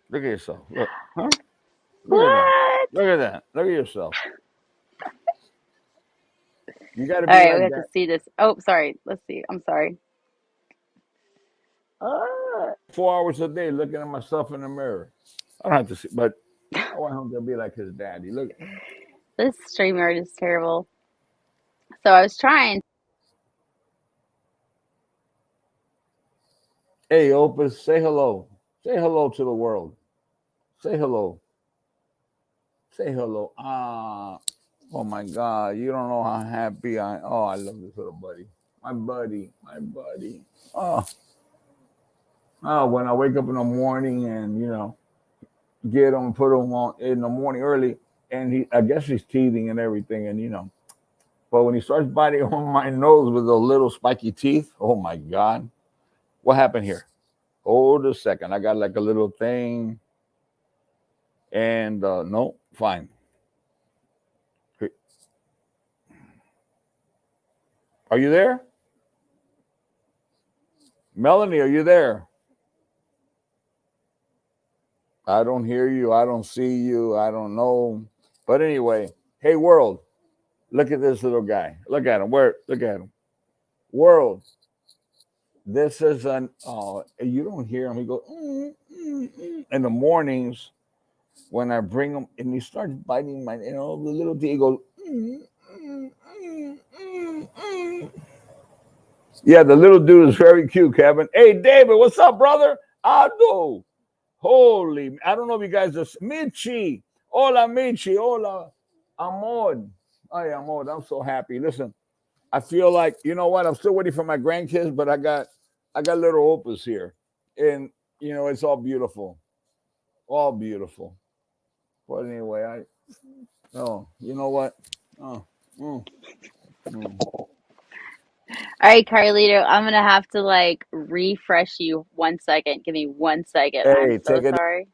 Look at yourself. Look, huh? Look at that. What? Look at that. Look at yourself. You got to All be right, we like have to that. see this. Oh, sorry. Let's see. I'm sorry. Uh, 4 hours a day looking at myself in the mirror. I don't have to see, but I want him to be like his daddy. Look, this streamer is terrible. So I was trying. hey, Opus, say hello. Say hello to the world. Say hello. Say hello. Oh my God. You don't know how happy I. Oh, I love this little buddy. My buddy. My buddy. Oh, when I wake up in the morning and get him, put him on in the morning early, and I guess he's teething and everything, and but when he starts biting on my nose with those little spiky teeth, oh my God, what happened here? Hold a second, I got like a little thing, and no, fine. Okay. Are you there, Melanie? Are you there? I don't hear you. I don't see you. I don't know. But anyway, hey world, look at this little guy. Look at him. Where? Look at him. World. This is an. You don't hear him. He goes in the mornings when I bring him, and he starts biting my. The little D. He goes. Yeah, the little dude is very cute, Kevin. Hey, David, what's up, brother? Aldo. Holy, I don't know if you guys are Michi. Hola, Michi. Hola, Amor. Ay, Amor, I'm so happy. Listen, I feel like you know what? I'm still waiting for my grandkids, but I got little opus here, and it's all beautiful, all beautiful. But anyway, you know what? Oh, mm, mm. All right, Carlito, I'm gonna have to like refresh you 1 second. Give me 1 second. I'm Hey, so take it. sorry.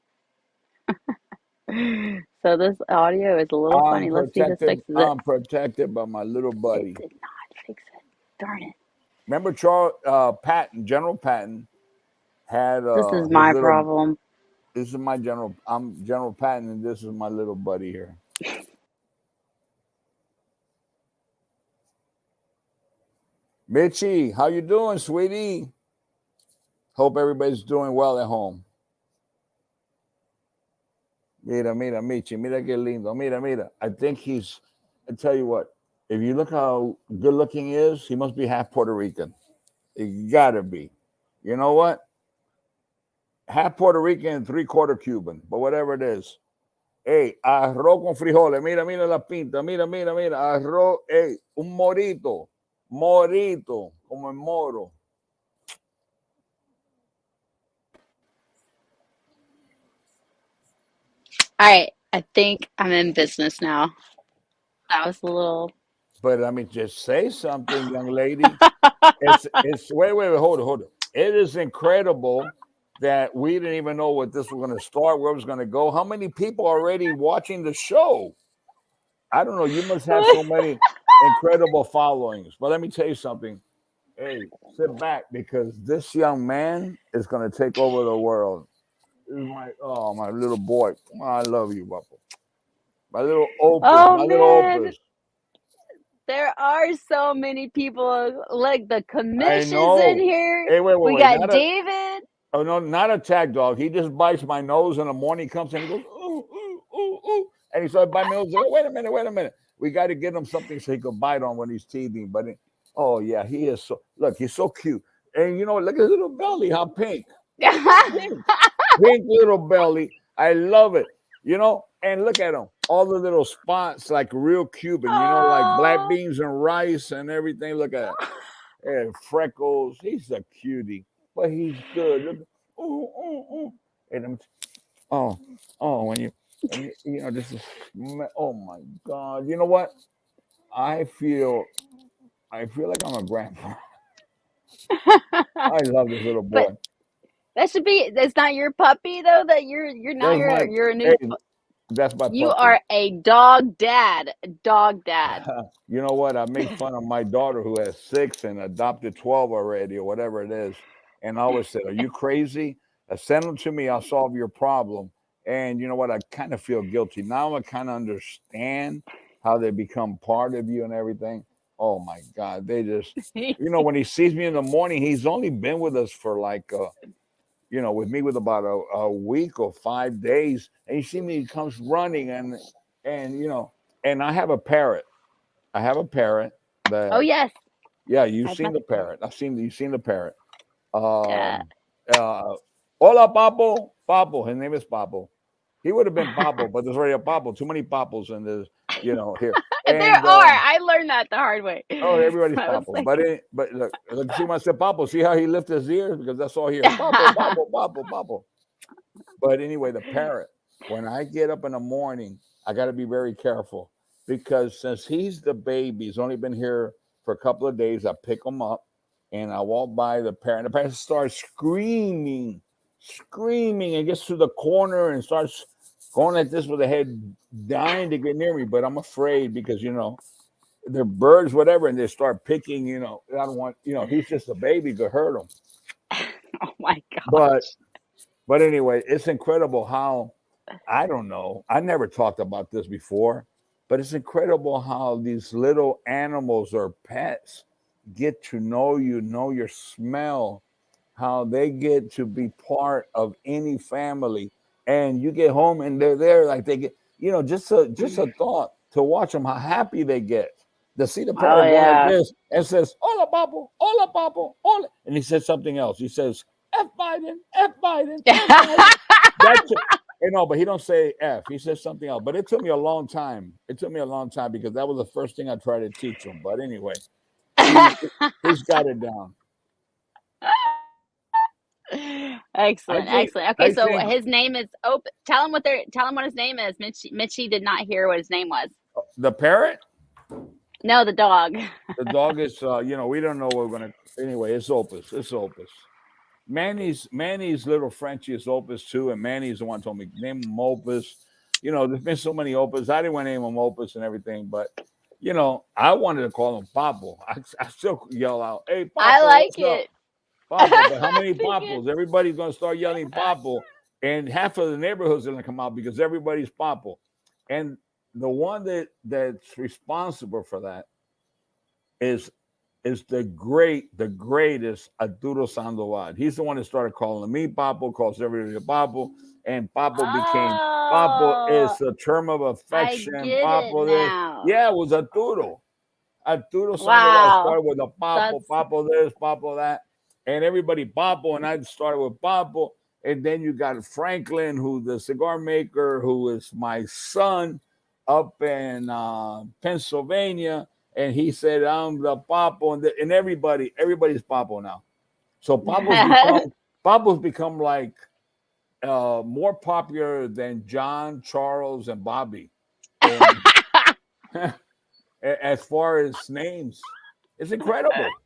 So this audio is a little I'm funny. Let's see if this protected. fixes it. I'm protected by my little It buddy. did not fix it. Darn it. Remember Charles Patton, General Patton had This is his my little. problem. This is my general. I'm General Patton, and this is my little buddy here. Mitchie, how you doing, sweetie? Hope everybody's doing well at home. Mira, mira, Michi, mira qué lindo. Mira, mira. I think he's. I tell you what. If you look how good looking he is, he must be half Puerto Rican. He gotta be. You know what? Half Puerto Rican and three-quarter Cuban, but whatever it is. Hey, arroz con frijoles. Mira, mira la pinta. Mira, mira, mira. Arroz. Hey, un morito. Morito. Como el moro. All right, I think I'm in business now. That was a little. But I mean, just say something, young lady. It's wait, hold it. It is incredible that we didn't even know what this was going to start, where it was going to go. How many people are already watching the show? I don't know. You must have so many incredible followings. But let me tell you something. Hey, sit back because this young man is going to take over the world. This is my little boy. Oh, I love you, Papa. My little opus, Oh my little man, opus. there are so many people. Like the I commissions in know. here. Hey, We wait. got Not a David. Oh no, not a tag dog. He just bites my nose in the morning. He comes in, he goes, ooh, ooh, ooh, ooh. And he started biting my nose. Wait a minute, wait a minute. We got to get him something so he can bite on when he's teething. Oh yeah, he is so look, he's so cute. And look at his little belly, how pink. Pink. Pink little belly. I love it. And look at him. All the little spots like real Cuban, like black Oh. beans and rice and everything. Look at that. And freckles. He's a cutie. But he's good. Look. Ooh, ooh, ooh. And oh, when this is oh my God. You know what? I feel I feel like I'm a grandpa. I love this little But boy. that should be. That's not your puppy though. That you're now That's my you're a new. hey, that's my You puppy. are a dog dad. Dog dad. You know what? I make fun of my daughter who has 6 and adopted 12 already, or whatever it is. And I always said, "Are you crazy?" Send them to me. I'll solve your problem. And you know what? I kind of feel guilty now. I kind of understand how they become part of you and everything. Oh my God, they just, when he sees me in the morning, he's only been with us for like, with me with about a week or 5 days, and you see me, he comes running, and and I have a parrot. I have a parrot Oh that, yes, yeah, you've I've seen met the the parrot. parrot. You've seen the parrot. Yeah. Um, Hola, Papo. Papo. His name is Papo. He would have been Papo, but there's already a Papo. Too many Papos in this, here. There And are. I learned that the hard way. oh, everybody's I was Papo. like, But look, see when I said Papo, see how he lifted his ears because that's all here. Papo, Papo, Papo, Papo. But anyway, the parrot. When I get up in the morning, I got to be very careful because since he's the baby, he's only been here for a couple of days. I pick him up and I walk by the parrot. The parrot starts screaming, and gets to the corner and starts going like this with the head, dying to get near me. But I'm afraid because they're birds, whatever, and they start picking. I don't want. He's just a baby, could hurt him. oh my But gosh. But anyway, it's incredible how, I don't know, I never talked about this before, but it's incredible how these little animals or pets get to know your smell, how they get to be part of any family. And you get home and they're there, like they get, just a thought to watch them, how happy they get. To see the Oh parrot going like yeah. this and says, Hola, Papo, hola, Papo, hola. And he says something else. He says, F Biden, F Biden, F Biden. That's it. No, but he don't say F. He says something else. But it took me a long time. It took me a long time because that was the first thing I tried to teach him. But anyway, he he's got it down. I Excellent, think excellent. Okay, I so think his name is Open. Tell him what his name is. Mitchie did not hear what his name was. the parrot, No, the dog. the dog is we don't know what we're gonna anyway, it's Opus. It's Opus. Manny's little Frenchie is Opus too, and Manny's the one who told me name him Opus. There's been so many Opus. I didn't want to name him Opus and everything, but I wanted to call him Papo. I still yell out, "Hey I Papo, like what's up, it. Papo?" But how many Pretty good. Papos? Everybody's gonna start yelling Papo, and half of the neighborhood's gonna come out because everybody's Papo. And the one that's responsible for that is the greatest Arturo Sandoval. He's the one that started calling me Papo, calls everybody Papo, and Papo became Papo Oh, is a term of I affection. get it Papo this, now. yeah, it was Arturo. Arturo Sandoval Wow. started with a Papo, That's Papo this, Papo that, and everybody Papo, and I started with Papo, and then you got Franklin, who's the cigar maker, who is my son up in Pennsylvania, and he said I'm the Papo, and everybody's Papo now. So Papo's become like more popular than John, Charles, and Bobby, and as far as names, it's incredible.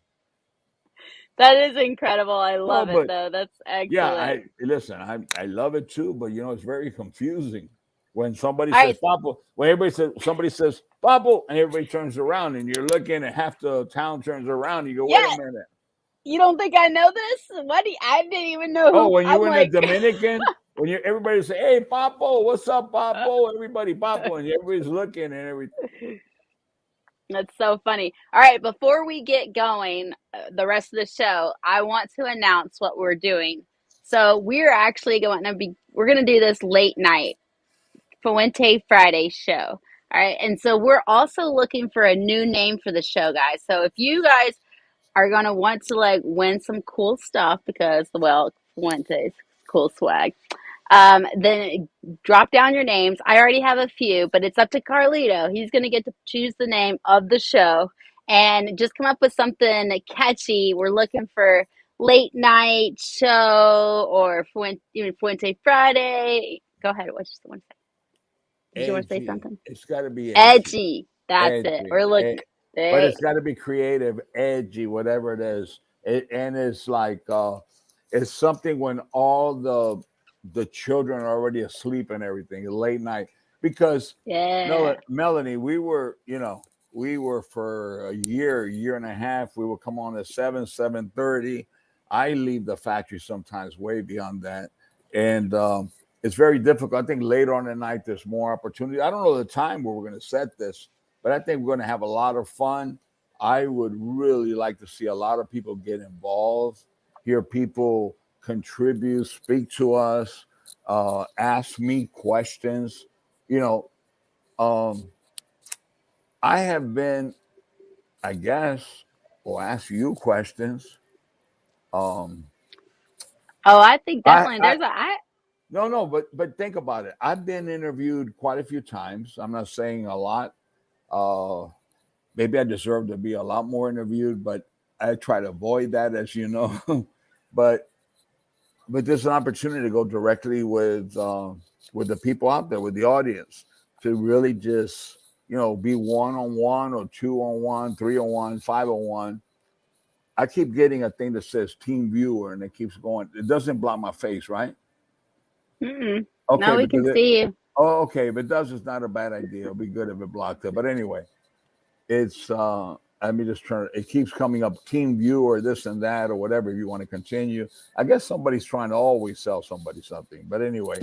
that is incredible. I No, love it but though. That's yeah, excellent. I listen. I love it too, but it's very confusing when somebody All says right. Papo. When somebody says Papo, and everybody turns around, and you're looking, and half the town turns around. And you go, wait a Yeah, minute. you don't think I know this? I didn't even know Oh, who. when you I'm in the like, Dominican, when you everybody say, "Hey, Papo, what's up, Papo?" Everybody Papo, and everybody's looking and everything. that's so funny. All right, before we get going, the rest of the show, I want to announce what we're doing. So we're actually we're going to do this late night Fuente Friday show. All right, and so we're also looking for a new name for the show, guys. So if you guys are gonna want to like win some cool stuff because well, Fuente's cool swag. Then drop down your names. I already have a few, but it's up to Carlito. He's gonna get to choose the name of the show and just come up with something catchy. We're looking for late night show or Fuente Friday. Go ahead. What you want to say? Did you want to say Edgy. something? It's got to be edgy. Edgy. That's it. Edgy. We're looking. But Hey, it's got to be creative, edgy, whatever it is. And it's like it's something when all the children are already asleep and everything, late night. Because yeah. Melanie, we were for a year and a half. We would come on at 7:30, I leave the factory sometimes way beyond that, and it's very difficult. I think later on in the night there's more opportunity. I don't know the time where we're going to set this, but I think we're going to have a lot of fun. I would really like to see a lot of people get involved, hear people contribute, speak to us, ask me questions. You know, um, I have been, I guess, will ask you questions. Um, Oh, I think I, definitely I there's a I no, no, but think about it. I've been interviewed quite a few times. I'm not saying a lot. Uh, Maybe I deserve to be a lot more interviewed, but I try to avoid that, as you know. but but there's an opportunity to go directly with the people out there, with the audience, to really just be 1-on-1 or 2-on-1, 3-on-1, 5-on-1. I keep getting a thing that says team viewer, and it keeps going. It doesn't block my face, right? mm-mm. Okay, No, we because can see you. oh, okay. If it does, it's not a bad idea. It'll be good if it blocked it. But anyway, it's let me just turn it keeps coming up team view or this and that or whatever if you want to continue. I guess somebody's trying to always sell somebody something. But anyway,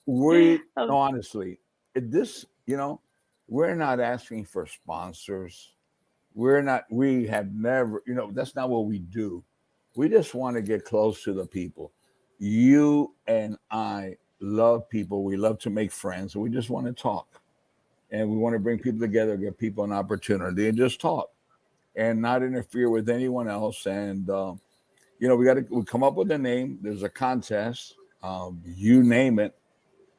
we Oh, no, honestly, this, we're not asking for sponsors. We have never, that's not what we do. We just want to get close to the people. You and I love people. We love to make friends. We just want to talk, and we want to bring people together, give people an opportunity, and just talk and not interfere with anyone else. And we come up with a name. There's a contest. You name it,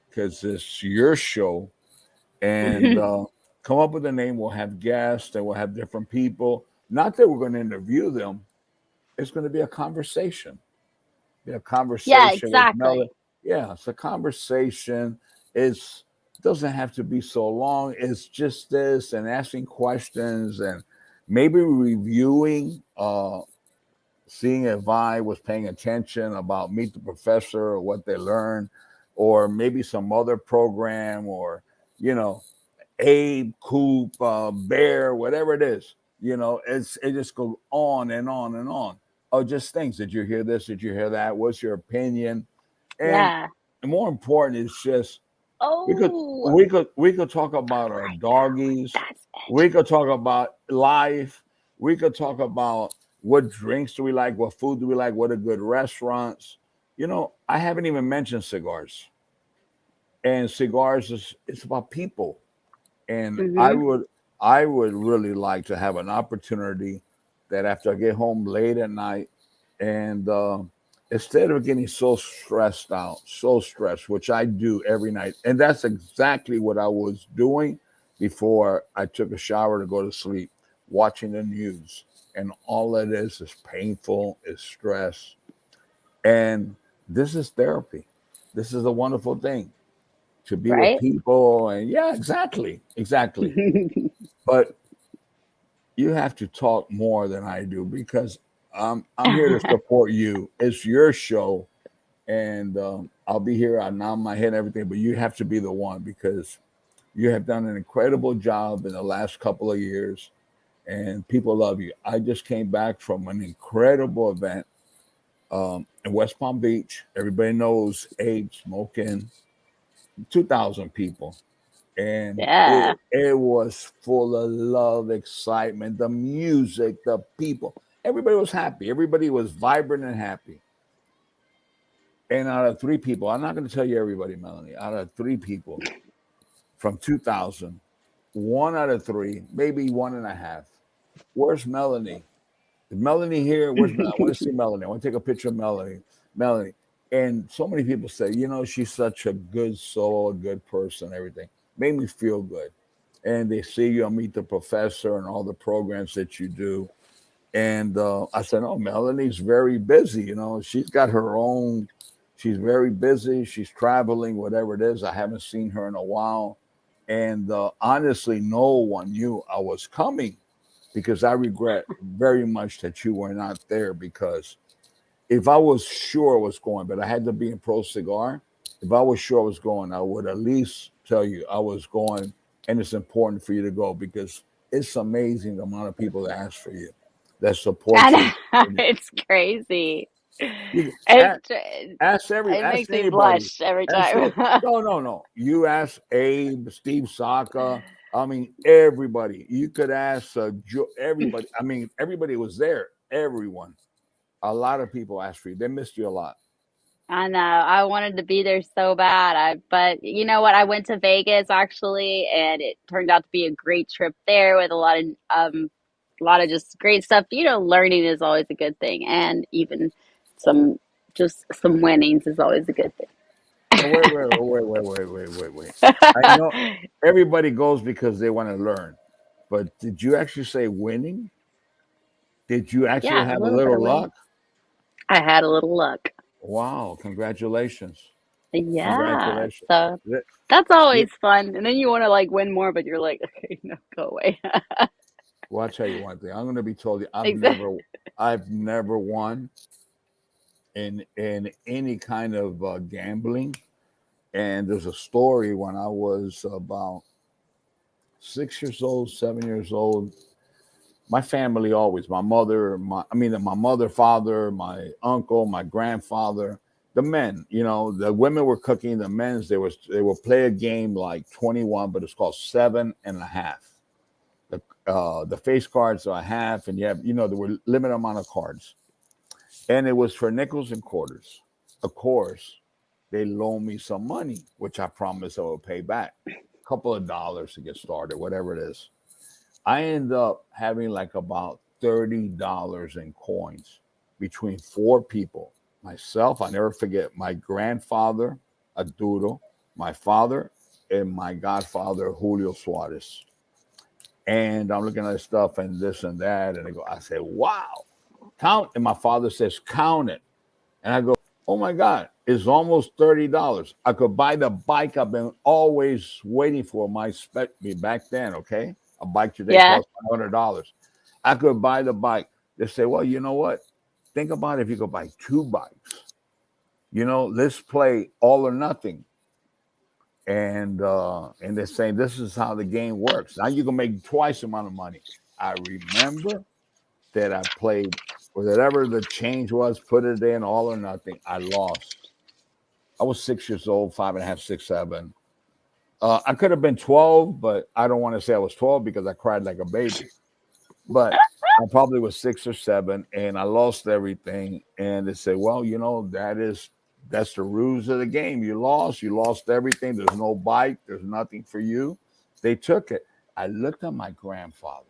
because it's your show, and come up with a name. We'll have guests, and we'll have different people. Not that we're going to interview them. It's going to be a conversation. Be a yeah, conversation with Melody. exactly. Yeah, it's a conversation. It's it doesn't have to be so long. It's just this and asking questions and maybe reviewing, seeing if I was paying attention about Meet the Professor or what they learned, or maybe some other program, or you know Abe, Coop, Bear, whatever it is. It just goes on and on and on. Oh, just things. Did you hear this? Did you hear that? What's your opinion? And Yeah. more important is just we could Oh we could talk about our right now. doggies. That's We edgy. could talk about life. We could talk about what drinks do we like, what food do we like, what are good restaurants. I haven't even mentioned cigars. And cigars is it's about people. And I Mm-hmm. would I would really like to have an opportunity that after I get home late at night, and instead of getting so stressed out, so stressed, which I do every night, and that's exactly what I was doing before I took a shower to go to sleep, watching the news, and all it is painful, is stress, and this is therapy. This is a wonderful thing to be with Right? people, and yeah, exactly. But you have to talk more than I do, because I'm here to support you. It's your show, and I'll be here. I nod my head and everything, but you have to be the one, because you have done an incredible job in the last couple of years, and people love you. I just came back from an incredible event in West Palm Beach. Everybody knows Abe Smoking, 2,000 people. And Yeah. it was full of love, excitement, the music, the people. Everybody was happy. Everybody was vibrant and happy. And out of three people, I'm not going to tell you everybody, Melanie. Out of three people from 2000, one out of three, maybe one and a half. Where's Melanie? Is Melanie here? Where's Melanie? I want to see Melanie. I want to take a picture of Melanie. Melanie. And so many people say, she's such a good soul, a good person, everything. Made me feel good. And they see you on Meet the Professor and all the programs that you do. And I said, oh, Melanie's very busy. She's got her own, she's very busy. She's traveling, whatever it is. I haven't seen her in a while. And honestly, no one knew I was coming, because I regret very much that you were not there, because if I was sure I was going, but I had to be in Pro Cigar, if I was sure I was going, I would at least tell you I was going, and it's important for you to go, because it's amazing the amount of people that ask for you. that I support you. know. It's crazy. You It's it ask makes me anybody. blush every Ask time. it. No, no, no. You ask Abe, Steve Saka. I mean, everybody. You could ask everybody. I mean, everybody was there. Everyone. A lot of people asked for you. They missed you a lot. I know. I wanted to be there so bad. But you know what? I went to Vegas actually, and it turned out to be a great trip there with a lot of just great stuff. You know, learning is always a good thing, and even some just some winnings is always a good No, wait, thing. wait, wait, wait, wait, wait, wait, wait. I know everybody goes because they want to learn, but did you actually say winning? Did you actually Yeah, a have a little bit little of winning. luck? I had a little luck. Wow! Congratulations! Yeah, Congratulations! so Th- that's th- always fun. And then you want to like win more, but you're like, okay, no, go away. Well, I'll tell you one thing. I'm going to be told you. Exactly. I've never won in any kind of gambling. And there's a story when I was about 6 years old, 7 years old. My family always, my mother, my mother, father, my uncle, my grandfather, the men, the women were cooking, the men's, they would play a game like 21, but it's called 7.5. The face cards are a half, and there were limited amount of cards, and it was for nickels and quarters. Of course, they loaned me some money, which I promised I would pay back, a couple of dollars to get started, whatever it is. I end up having like about $30 in coins between four people. Myself, I never forget, my grandfather, Arturo, my father, and my godfather, Julio Suarez. And I'm looking at stuff and this and that. And I say, wow, count. And my father says, count it. And I go, oh my God, it's almost $30. I could buy the bike I've been always waiting for my spec me back then, okay? A bike today Yeah. costs $500. I could buy the bike. They say, well, you know what? Think about if you could buy two bikes. Let's play all or nothing. And they're saying this is how the game works. Now you can make twice the amount of money. I remember that I played whatever the change was, put it in all or nothing. I lost. I was 6 years old, 5.5, 6, 7. I could have been 12, but I don't want to say I was 12 because I cried like a baby. But I probably was 6 or 7, and I lost everything. And they say, well, that's the rules of the game. You lost everything. There's no bike, there's nothing for you. They took it. I looked at my grandfather.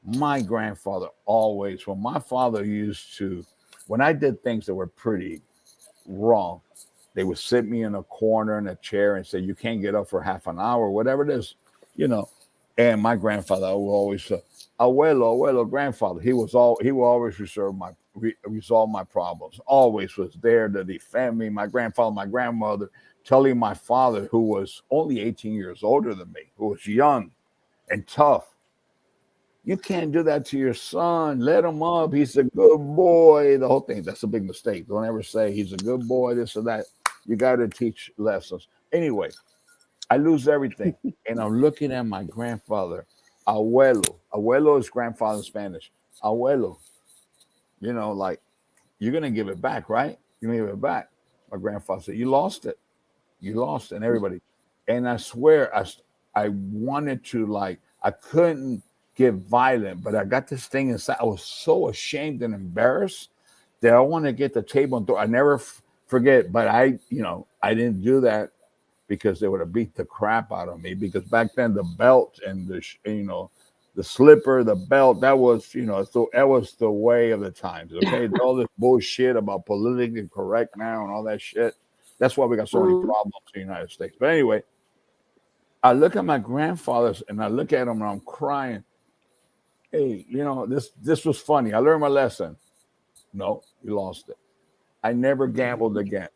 My grandfather always, when my father used to, when I did things that were pretty wrong, they would sit me in a corner in a chair and say, you can't get up for half an hour, whatever it is, you know. And my grandfather would always say, abuelo, grandfather. He would always resolve my problems. Always was there to defend me. My grandfather, my grandmother, telling my father, who was only 18 years older than me, who was young and tough, you can't do that to your son. Let him up. He's a good boy. The whole thing. That's a big mistake. Don't ever say he's a good boy, this or that. You got to teach lessons. Anyway, I lose everything. And I'm looking at my grandfather, abuelo. Abuelo is grandfather in Spanish. Abuelo, like, you're going to give it back, right? You're going to give it back. My grandfather said, you lost it. You lost it. And everybody. And I swear, I wanted to, like, I couldn't get violent, but I got this thing inside. I was so ashamed and embarrassed that I want to get the table and throw. I never forget, but I didn't do that because they would have beat the crap out of me. Because back then, the belt and the slipper, the belt, that was, so that was the way of the times. Okay, all this bullshit about politically correct now and all that shit. That's why we got so many Mm. problems in the United States. But anyway, I look at my grandfathers and I look at them and I'm crying. Hey, this was funny. I learned my lesson. No, you lost it. I never gambled again.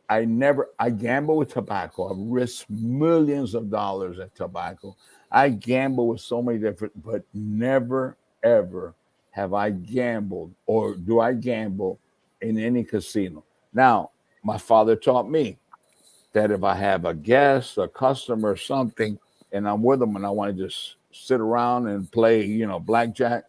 I gamble with tobacco. I've risked millions of dollars in tobacco. I gamble with so many different, but never ever have I gambled or do I gamble in any casino. Now, my father taught me that if I have a guest, a customer, something, and I'm with them and I want to just sit around and play, blackjack,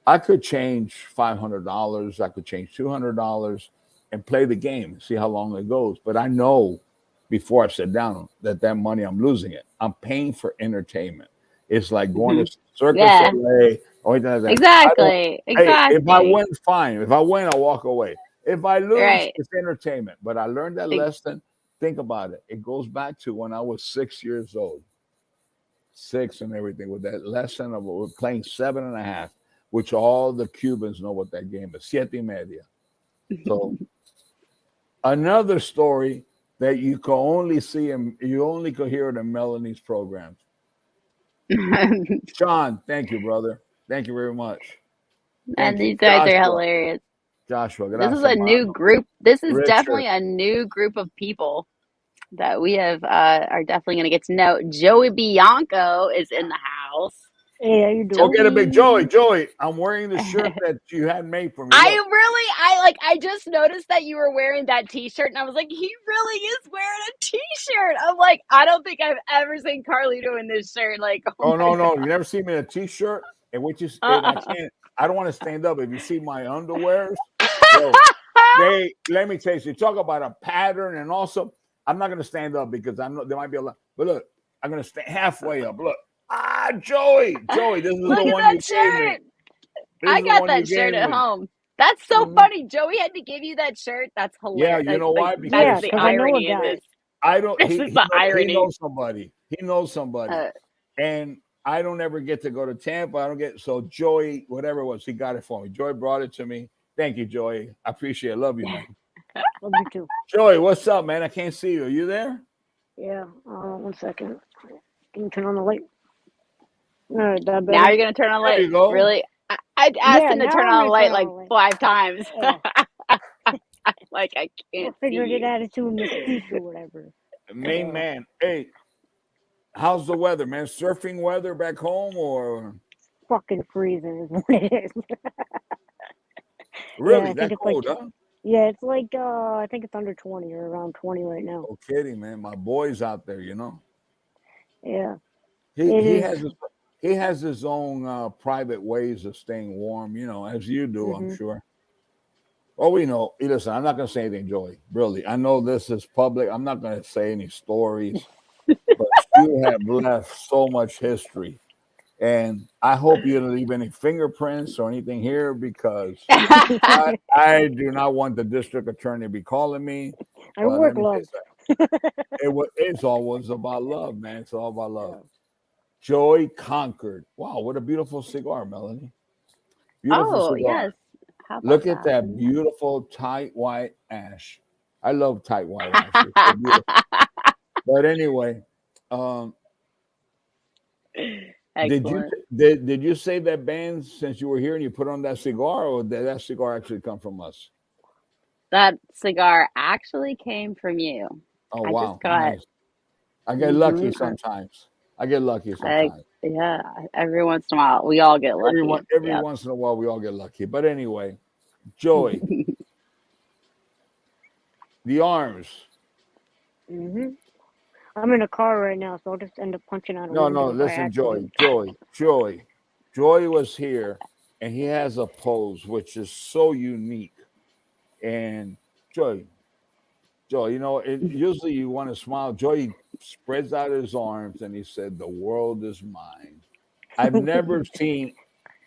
I could change $500. I could change $200 and play the game, see how long it goes. But I know before I sit down that money I'm losing it. I'm paying for entertainment. It's like going to Circus Yeah, Soleil or anything like that. I don't. exactly, Hey, if I exactly. win, fine. If I win, I'll walk away. If I lose, Right. it's entertainment. But I learned that Ex- lesson. Think about it. It goes back to when I was 6 years old, six and everything, with that lesson of we're playing 7.5, which all the Cubans know what that game is. Siete y media. So another story that you can only see and you only could hear it in Melanie's programs. Sean, thank you, brother. Thank you very much. And Thank you. these guys are hilarious. Joshua, This is gracias, a new mano. group. This is Richard. definitely a new group of people that we have are definitely going to get to know. Joey Bianco is in the house. Hey, how you Go doing? get a big Joey. Joey. Joey, I'm wearing the shirt that you had made for me. I Look. really, I just noticed that you were wearing that T-shirt, and I was like, he really is wearing a T-shirt. I'm like, I don't think I've ever seen Carlito in this shirt. Like, oh Oh my no, no, you never see me in a t-shirt, and which is and I god. can't. I don't want to stand up. If you see my underwears, yo, they let me tell you. Talk about a pattern, and also I'm not going to stand up because I know there might be a lot. But look, I'm going to stand halfway up. Look, Joey, this is Look the at one that you gave me. shirt. This I is the got one you that shirt gave at me. home. That's so funny. Joey had to give you that shirt. That's Yeah, hilarious. you know why? That's Yeah, Because the because I know a irony in guy. this. I don't. This is the He irony. knows somebody. He knows somebody, Uh, and I don't ever get to go to Tampa. I don't get so Joey, whatever it was, he got it for me. Joey brought it to me. Thank you, Joey. I appreciate it. Love you, man. Love you too. Joey, what's up, man? I can't see you. Are you there? Yeah. 1 second. Can you turn on the light? All right, that now better? you're gonna turn on There light. you go. Really? I'd asked Yeah, him to now turn I'm on gonna the light turn on like the light. 5 times. Yeah. Like I I can't see figured it you. added to mystique or whatever. Main Yeah. man. Hey, how's the weather, man? Surfing weather back home or Fucking freezing is what it is. Yeah, really I think that it's like, cold, huh? yeah, it's like, I think it's under 20 or around 20 right now. No kidding, man. My boy's out there, you know. Yeah, He it he is. has his he has his own private ways of staying warm, you know, as you do, I'm Mm-hmm. sure. Oh, we know. Listen, I'm not going to say anything, Joey. Really, I know this is public. I'm not going to say any stories, but you have left so much history, and I hope you don't leave any fingerprints or anything here because I do not want the district attorney to be calling me. I But work let me say love. something. It's always about love, man. It's all about love. Yeah. Joy conquered. Wow, what a beautiful cigar, Melanie. Beautiful Oh cigar. yes. How about Look at that? that beautiful tight white ash. I love tight white ash. It's so beautiful. But anyway, um, did you Excellent. did you say that band since you were here and you put on that cigar, or did that cigar actually come from us? That cigar actually came from you. Oh I just wow, got. nice. I get lucky Mm-hmm. sometimes. I get lucky sometimes. Yeah. Every once in a while, we all get lucky. Every Yep. once in a while, we all get lucky. But anyway, Joy, the arms. Mm-hmm. I'm in a car right now, so I'll just end up punching out a No, no, window by listen, accident. Joy was here, and he has a pose which is so unique. And Joy, you know, usually you want to smile. Joy spreads out his arms and he said, "The world is mine." I've never seen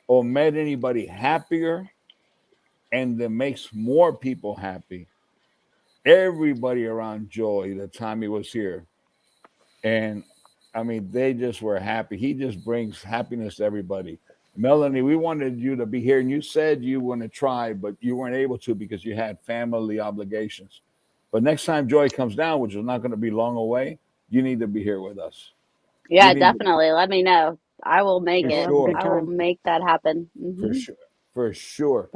or met anybody happier, and that makes more people happy. Everybody around Joy the time he was here, and I mean, they just were happy. He just brings happiness to everybody. Melanie, we wanted you to be here, and you said you want to try, but you weren't able to because you had family obligations. But next time Joy comes down, which is not going to be long away, you need to be here with us. You Yeah, need to, definitely. Let me know. I will make for Yeah, we'll it. have a good sure, I will time. make that happen. for sure, for sure.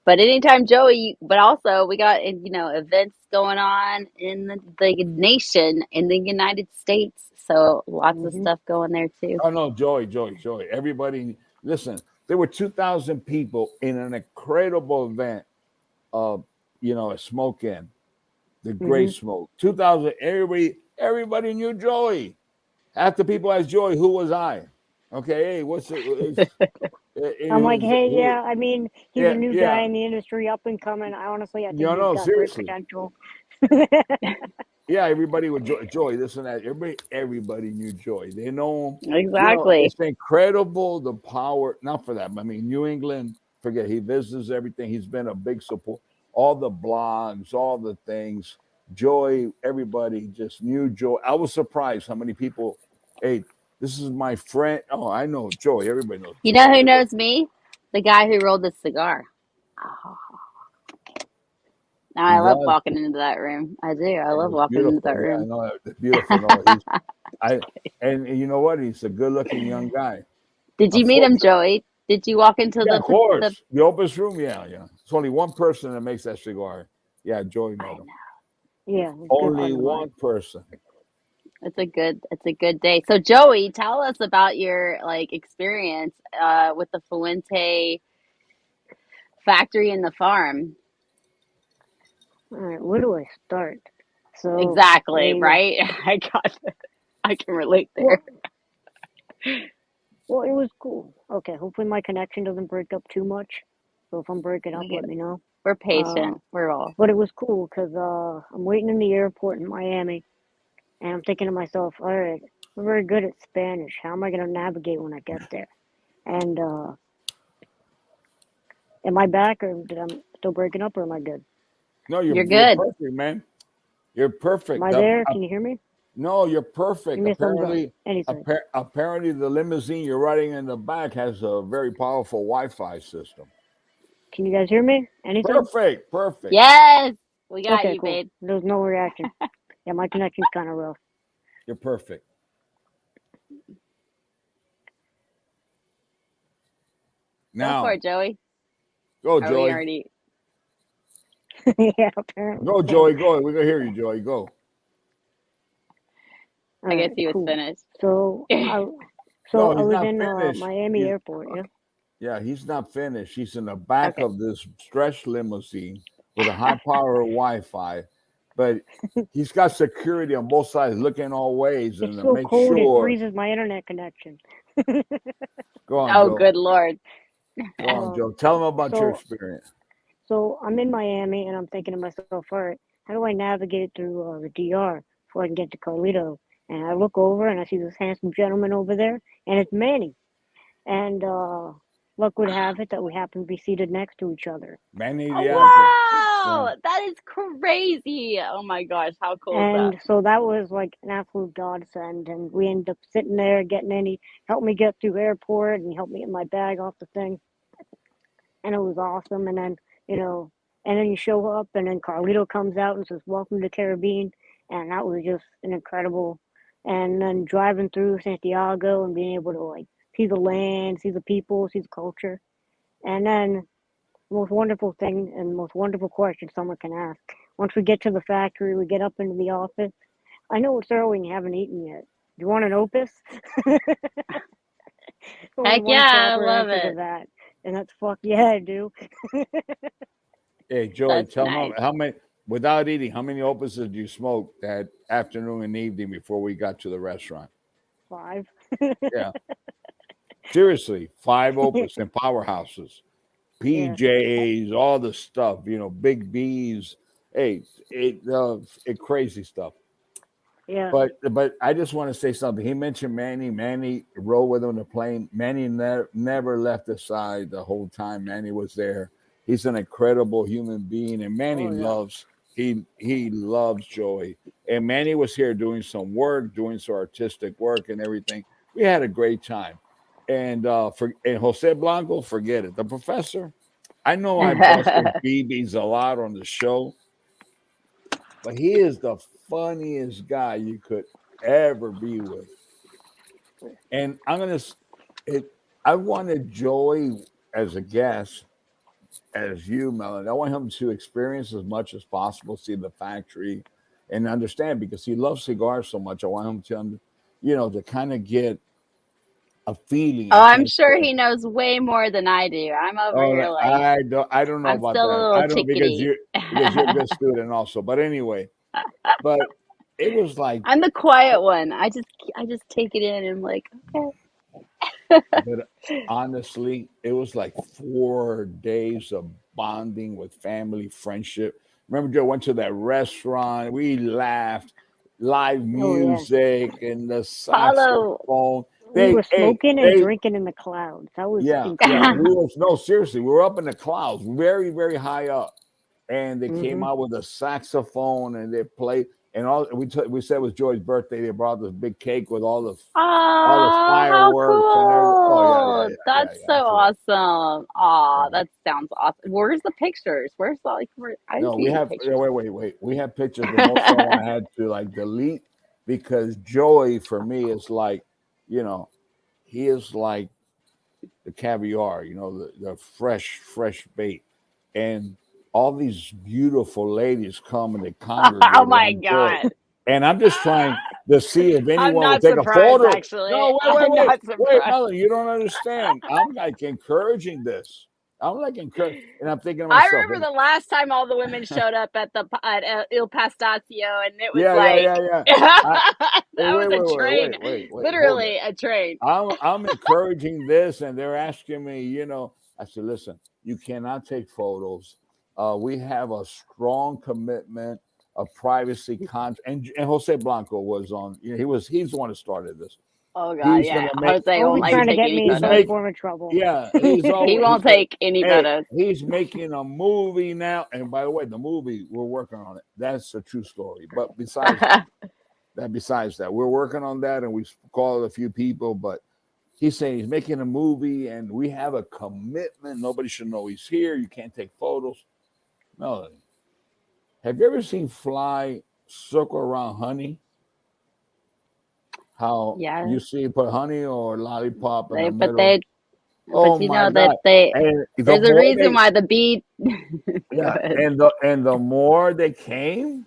But anytime Joey, but also we got events going on in the nation in the United States, so lots of Mm-hmm. stuff going there too. Oh no, Joy. Everybody, listen. There were 2,000 people in an incredible event of, a smoke in. The Mm-hmm. Great Smoke. 2000, everybody knew Joey. Half the people asked Joey, who was I? Okay, hey, what's it? I'm like, hey, He, yeah, I mean, he's a yeah, new guy yeah. in the industry, up and coming. I think You he's know, got great seriously. potential. Yeah, everybody with Joy, this and that. Everybody knew Joy. They know him. Exactly. It's incredible the power. Not for that, but I mean, New England. Forget he visits everything. He's been a big support. All the blogs, all the things. Joy, everybody just knew Joy. I was surprised how many people. Hey, this is my friend. Oh, I know Joy. Everybody knows You Joy. know who Everybody. knows me? The guy who rolled the cigar. Now He I love does. walking into that room. I do. I And love it's walking into beautiful. that Yeah, I room. know it's beautiful. No, he's I and you know what? He's a good-looking young guy. Did you meet him, Unfortunately, Joey? Did you walk into yeah, of the course. The Opus room, yeah, yeah. It's only one person that makes that cigar. Yeah, Joey I met him. know. Yeah, he's a good Only friend of mine. one person. It's a good day. So Joey, tell us about your like experience with the Fuente factory and the farm. All right, where do I start? So Exactly, they, right? I can relate there. well, well, it was cool. Okay, hopefully my connection doesn't break up too much. So if I'm breaking up, We let get it. me know. We're Uh, patient. We're all. but it was cool because I'm waiting in the airport in Miami, and I'm thinking to myself, all right, I'm very good at Spanish. How am I going to navigate when I get there? And am I back, or did I'm still breaking up, or am I good? No, You're you're good. perfect, man. You're Am perfect. I there? Can you hear me? No, you're Give perfect. me a thumbs up. Anything. Apparently, the limousine you're riding in the back has a very powerful Wi-Fi system. Can you guys hear me? Anything? Perfect, perfect. Yes, we got Okay, you, cool. babe. There's no reaction. Yeah, my connection's kind of rough. You're perfect. Go for Now, it, Joey. go, Are we Joey. already? Yeah, apparently Go, so. Joey. Go. We're gonna hear you, Joey. Go. All I guess right, he was cool. finished. So I, so No, I he's was not in finished. Miami He's Airport. Yeah. Yeah, he's not finished. He's in the back Okay. of this stretch limousine with a high power Wi-Fi, but he's got security on both sides, looking all ways, and It's to so make cold it sure. freezes my internet connection. Go on, Oh, Joe. good Lord. Go on, Um, Joe. Tell him about your so experience. so I'm in Miami and I'm thinking to myself, all right, how do I navigate through the DR before I can get to Carlito? And I look over and I see this handsome gentleman over there, and it's Manny. And luck would have it that we happen to be seated next to each other. Manny Oh, the Actor. Yeah. wow, that is crazy. Oh my gosh, how cool is that? And so that was like an absolute godsend. And we ended up sitting there getting in. He helped me get through airport and he helped me get my bag off the thing. And it was awesome. And then, you know, and then you show up and then Carlito comes out and says, "Welcome to Caribbean." And that was just an incredible. And then driving through Santiago and being able to like see the land, see the people, see the culture. And then the most wonderful thing and most wonderful question someone can ask. Once we get to the factory, we get up into the office. I know it's early and you haven't eaten yet. Do you want an opus? Only Heck one yeah, I proper love answer to it. that, and that's fuck yeah, I do. Hey, Joey, That's tell him nice. how many, without eating, how many opuses did you smoke that afternoon and evening before we got to the restaurant? 5. Yeah, seriously, 5 opus in powerhouses. Yeah, PJs, all the stuff, big B's. Hey, it crazy stuff. yeah. But I just want to say something. He mentioned Manny. Manny rode with him on the plane. Manny never left his side the whole time. Manny was there. He's an incredible human being, and Manny Oh yeah. he loves Joey. And Manny was here doing some work, doing some artistic work and everything. We had a great time. And Jose Blanco, forget it. The professor, I know I busted BBs a lot on the show, but he is the funniest guy you could ever be with. And it. I wanted Joey as a guest, as you, Melanie. I want him to experience as much as possible, see the factory, and understand because he loves cigars so much. I want him to, to kind of get a feeling. Oh, I I'm can't sure say. he knows way more than I do. I'm over Oh, here like I don't know I'm about still a that. little I don't chickadee. because you're a good student also. But anyway, but it was like I'm the quiet one. I just take it in and I'm like, okay. But honestly, it was like 4 days of bonding with family, friendship. Remember, Joe went to that restaurant. We laughed, live Oh yeah. music, and the Paulo. saxophone. We They were ate. smoking and They drinking in the clouds. That was Yeah, yeah. We incredible. was no seriously. We were up in the clouds, very, very high up, and they came Mhm. out with a saxophone and they played. And all we said it was Joy's birthday. They brought this big cake with all the Oh, how fireworks and everything. Oh yeah, yeah, cool. yeah, yeah, That's yeah. so Absolutely. awesome. Aw, Yeah. that sounds awesome. Where's the pictures? Where's the I No, didn't see we any have pictures. wait. We have pictures, but most of them I had to like delete because Joey for me is like, you know, he is like the caviar, the fresh bait. And all these beautiful ladies come and they Oh congregate my around Joy. God. And I'm just trying to see if I'm anyone will not take a surprised, photo. actually. No, I'm not wait, surprised. Melanie, you don't understand. I'm like encouraging this. I'm like encouraging, and I'm thinking to I myself, remember the last time all the women showed up at Il Pastaccio, and it was yeah, yeah, like yeah, yeah. I, that hey, was a train, hold it. literally a train. I'm encouraging this, and they're asking me. I said, listen, you cannot take photos. We have a strong commitment of privacy and Jose Blanco was on. He's the one that started this. Oh God, He's yeah. gonna make. Jose won't Always let you trying to take get any me in He's some photos. make. form of trouble. Yeah, he's He always. won't take any Hey, photos. he's making a movie now, and by the way, the movie we're working on it. That's a true story. But besides that, we're working on that, and we called a few people, but he's saying he's making a movie and we have a commitment. Nobody should know he's here. You can't take photos. No. Have you ever seen fly circle around honey? How Yeah, you see put honey or lollipop in the they but middle? they Oh but you my know that God. they And the there's a more reason they why the bee. Go yeah, ahead. and the more they came,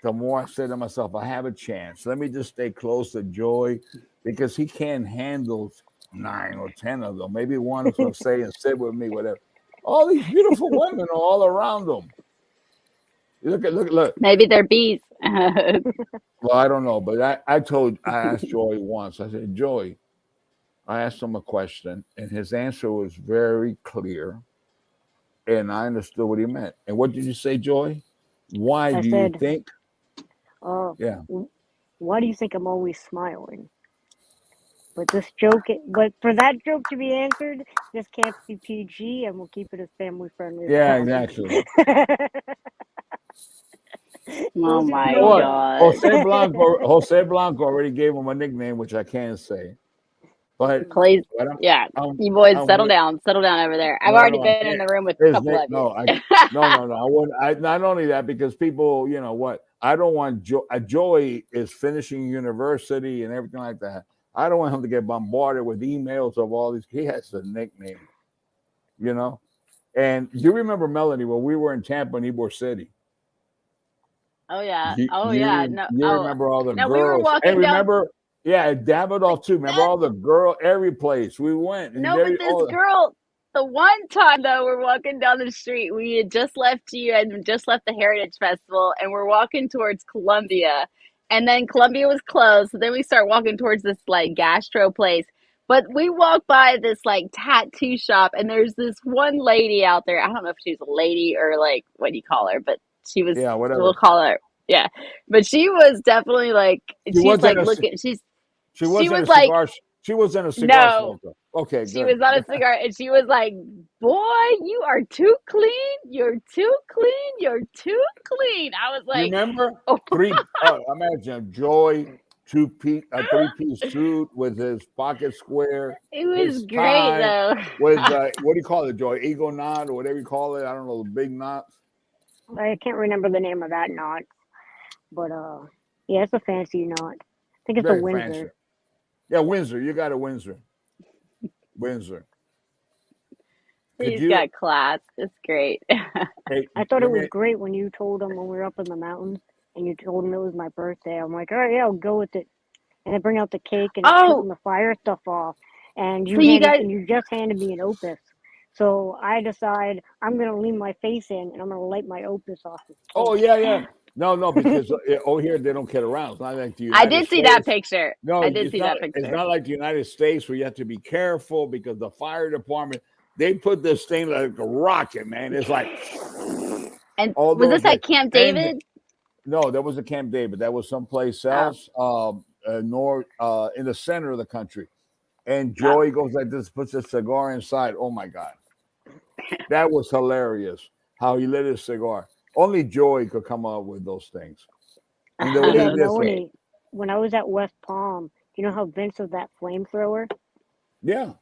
the more I said to myself, I have a chance. Let me just stay close to Joy because he can't handle 9 or 10 of them. Maybe one is going to stay and sit with me, whatever. All these beautiful women are all around him. Look. Maybe they're bees. Well, I don't know, but I asked Joy once. I said, Joy, I asked him a question, and his answer was very clear, and I understood what he meant. And what did you say, Joy? Why I do you said, think? "Oh, Yeah. why do you think I'm always smiling?" But for that joke to be answered, this can't be PG, and we'll keep it as family friendly as Yeah, possible. exactly. Oh Those who You my know know what? know. God. Jose Blanco already gave him a nickname, which I can't say. But Please, but yeah, I'm, you boys I'm settle down over there. I've no, already no, I been in can't. the room with a His couple name, of you. no. I wouldn't. Not only that, because people, you know what? I don't want Joey is finishing university and everything like that. I don't want him to get bombarded with emails of all these. He has a nickname, you know. And you remember Melanie when we were in Tampa and Ybor City? Oh yeah, You oh you yeah. re- No, you oh remember all the no, we were girls and walking down. remember, yeah, Davidoff too. Remember all the girl every place we went and No, but every this all. girl, the one time though, we're walking down the street. We had just left you and just left the Heritage Festival, and we're walking towards Columbia. And then Columbia was closed. So then we start walking towards this like gastro place. But we walk by this like tattoo shop, and there's this one lady out there. I don't know if she's a lady or like what do you call her, but she was, Yeah, we'll whatever. call her, yeah. But she was definitely like, She she's wasn't like a looking, she she wasn't a was like, cigar she wasn't a cigar no, smoker. Okay, she good. was on a cigar and she was like, boy, you are too clean. You're too clean. You're too clean. I was You like, remember oh, imagine Joy a 3-piece suit with his pocket square, it was his great tie though. with what do you call it, Joy? Eagle knot or whatever you call it. I don't know, the big knots. I can't remember the name of that knot, but yeah, it's a fancy knot. I think it's a Very fancy. Windsor. Yeah, Windsor. You got a Windsor. Windsor. Could He's you got class. It's great. hey I thought it let was me great when you told him when we were up in the mountains and you told him it was my birthday. I'm like, all right, yeah, I'll go with it. And I bring out the cake and it's Oh, shooting the fire stuff off. And so you guys, you just handed me an opus. So I decide I'm gonna lean my face in and I'm gonna light my opus off this oh cake. yeah, yeah. No, because over here they don't kid around. It's not like the I United did see that States. picture. No, I did see that it's picture. not like the United States where you have to be careful because the fire department, they put this thing like a rocket, man. It's like And all was those this at Camp and David? no, that was a Camp David. That was someplace Oh, else, north in the center of the country. And oh. Joey goes like this, puts a cigar inside. Oh my God. That was hilarious how he lit his cigar. Only Joey could come up with those things. And the way Yeah, he did so. Melanie, when I was at West Palm, you know how Vince has that flamethrower Yeah.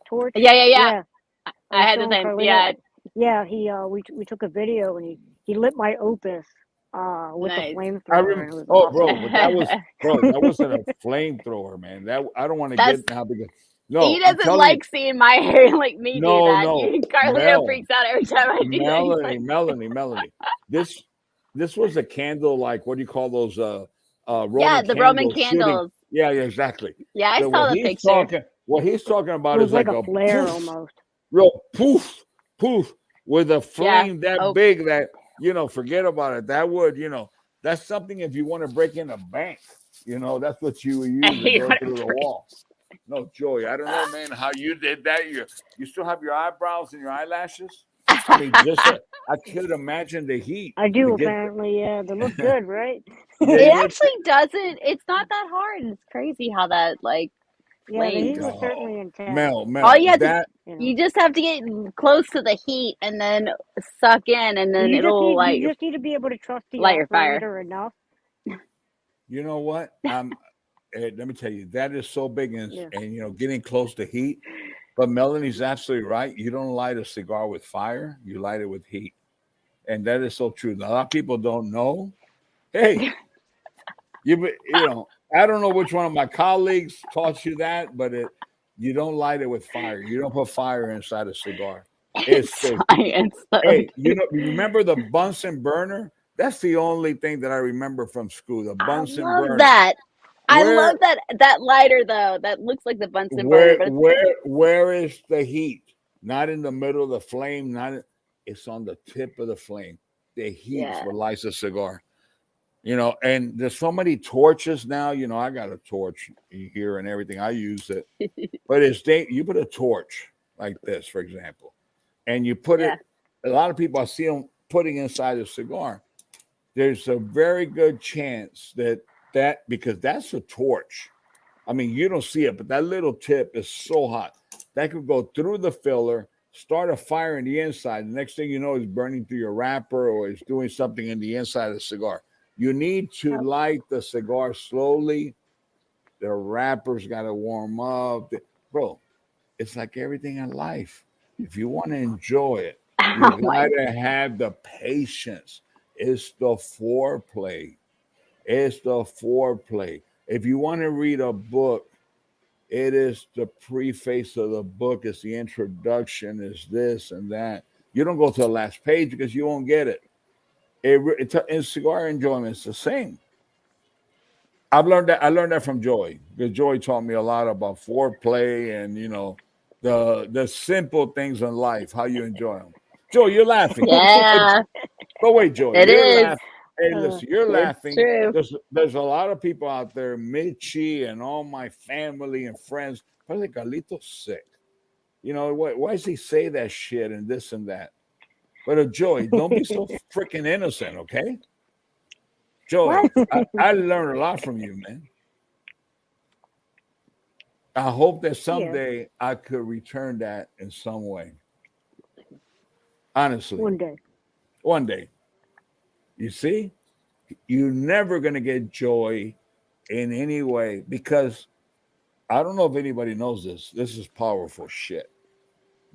torch? Yeah. Yeah, I I was had the showing same. Carlito. Yeah, Yeah, we took a video and he lit my Opus with the nice. I flamethrower remember. and it was Oh, awesome. but that wasn't a flamethrower, man. That I don't want to That's get how big. he No, I'm doesn't telling you. like seeing my hair like me do No, that. no, Carlito Mel, freaks out every time I do that. He's like, Melanie. This this was a candle. Like what do you call those? yeah, Roman the Roman candles shooting. candles. Yeah, exactly. Yeah, I So saw the picture. what he's talking It about was is like like a a flare poof, almost. real poof, poof, with a Yeah. flame that Oh, big that forget about it. That would that's something if you want to break in a bank. That's what you would use to you go want through to the break. wall. No, Joey, I don't know, man, how you did that. You still have your eyebrows and your eyelashes. I mean, I could imagine the heat I to do get. apparently. Yeah, they look good, right? They It look. actually doesn't. It's not that hard. It's crazy how that like Yeah, the flames. heat was Oh, certainly intense. All Mel, you have to, that You know, you just have to get close to the heat and then suck in, and then it'll you just need to be able to trust the light your fire. operator enough. you know what? Let me tell you, that is so big and Yeah. getting close to heat. But Melanie's absolutely right. You don't light a cigar with fire; you light it with heat, and that is so true. A lot of people don't know. Hey, I don't know which one of my colleagues taught you that, but you don't light it with fire. You don't put fire inside a cigar. It It's stays. science, though. Hey, you remember the Bunsen burner? That's the only thing that I remember from school. The I Bunsen love burner. that. I Where love that lighter though. That looks like the Bunsen burner, but it's where is the heat? Not in the middle of the flame. It's on the tip of the flame. The heat's yeah. what lights a cigar. And there's so many torches now. I got a torch here and everything. I use it, but you put a torch like this, for example, and you put Yeah. it. A lot of people I see them putting inside a cigar. There's a very good chance that because that's a torch. I mean, you don't see it, but that little tip is so hot that could go through the filler, start a fire in the inside. The next thing you know, it's burning through your wrapper or it's doing something in the inside of the cigar. You need to light the cigar slowly. The wrapper's got to warm up. Bro, it's like everything in life. If you want to enjoy it, you Oh my. got to have the patience. It's the foreplay. It's the foreplay. If you want to read a book, it is the preface of the book. It's the introduction. Is this and that. You don't go to the last page because you won't get it. In cigar enjoyment, it's the same. I've learned that. I learned that from Joy because Joy taught me a lot about foreplay and the simple things in life, how you enjoy them. Joy, you're laughing. Yeah, But wait, Joy, it you're is. laughing. Hey, listen, you're It's laughing. true. There's a lot of people out there, Michi and all my family and friends. Probably Carlito's sick. Why does he say that shit and this and that? But Joy, don't be so freaking innocent, okay? Joy, What? I learned a lot from you, man. I hope that Yeah, someday I could return that in some way. Honestly, one day. one day. You see, you're never gonna get joy in any way because I don't know if anybody knows this. This is powerful shit.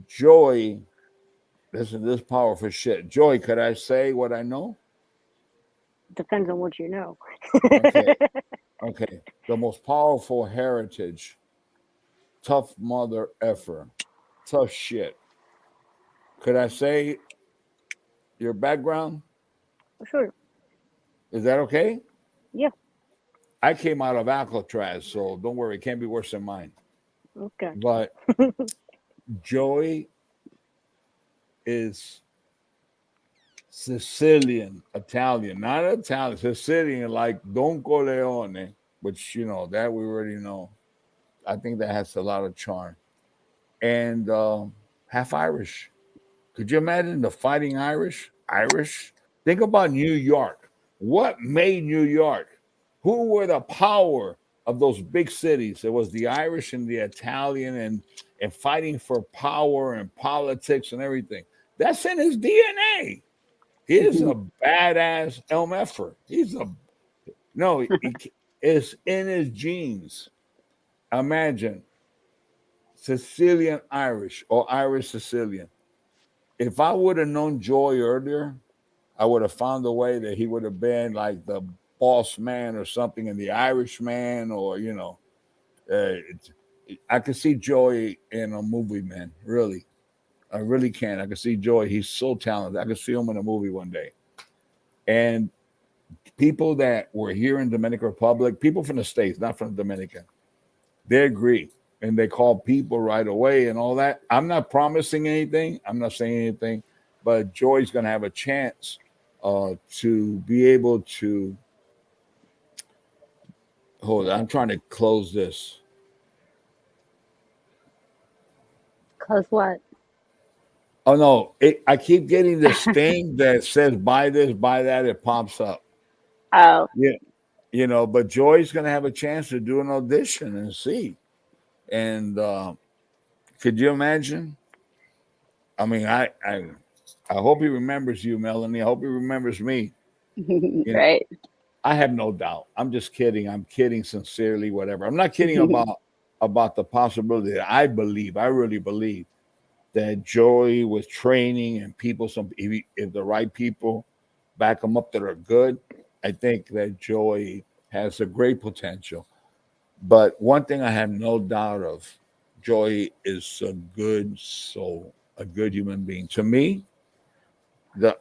Joy, this powerful shit. Joy, could I say what I know? Depends on what you know. Okay, okay. The most powerful heritage, tough mother effer, tough shit. Could I say your background? Sure. Is that okay? Yeah. I came out of Alcatraz, so don't worry, it can't be worse than mine. Okay. But Joy is Sicilian, Italian, not Italian, Sicilian, like Don Corleone, which that we already know. I think that has a lot of charm, and half Irish. Could you imagine the Fighting Irish? Irish. Think about New York. What made New York? Who were the power of those big cities? It was the Irish and the Italian, and fighting for power and politics and everything. That's in his DNA. He is a badass MFer. He's a no. It's in his genes. Imagine Sicilian Irish or Irish Sicilian. If I would have known Joy earlier, I would have found a way that he would have been like the boss man or something in the Irishman, or I could see Joy in a movie, man. Really, I really can. I could see Joy. He's so talented. I could see him in a movie one day. And people that were here in Dominican Republic, people from the States, not from the Dominican, they agree. And they call people right away and all that. I'm not promising anything. I'm not saying anything, but Joy's going to have a chance to be able to hold on. I'm trying to close this. Close what? Oh no, I keep getting this thing that says buy this, buy that. It pops up. Oh, Yeah, but Joy's going to have a chance to do an audition and see. And could you imagine? I mean, I hope he remembers you, Melanie. I hope he remembers me. right. I have no doubt. I'm just kidding. I'm kidding sincerely, whatever. I'm not kidding about the possibility that I really believe that Joey with training and people, if the right people back him up that are good, I think that Joey has a great potential. But one thing I have no doubt of, Joey is a good soul, a good human being. To me,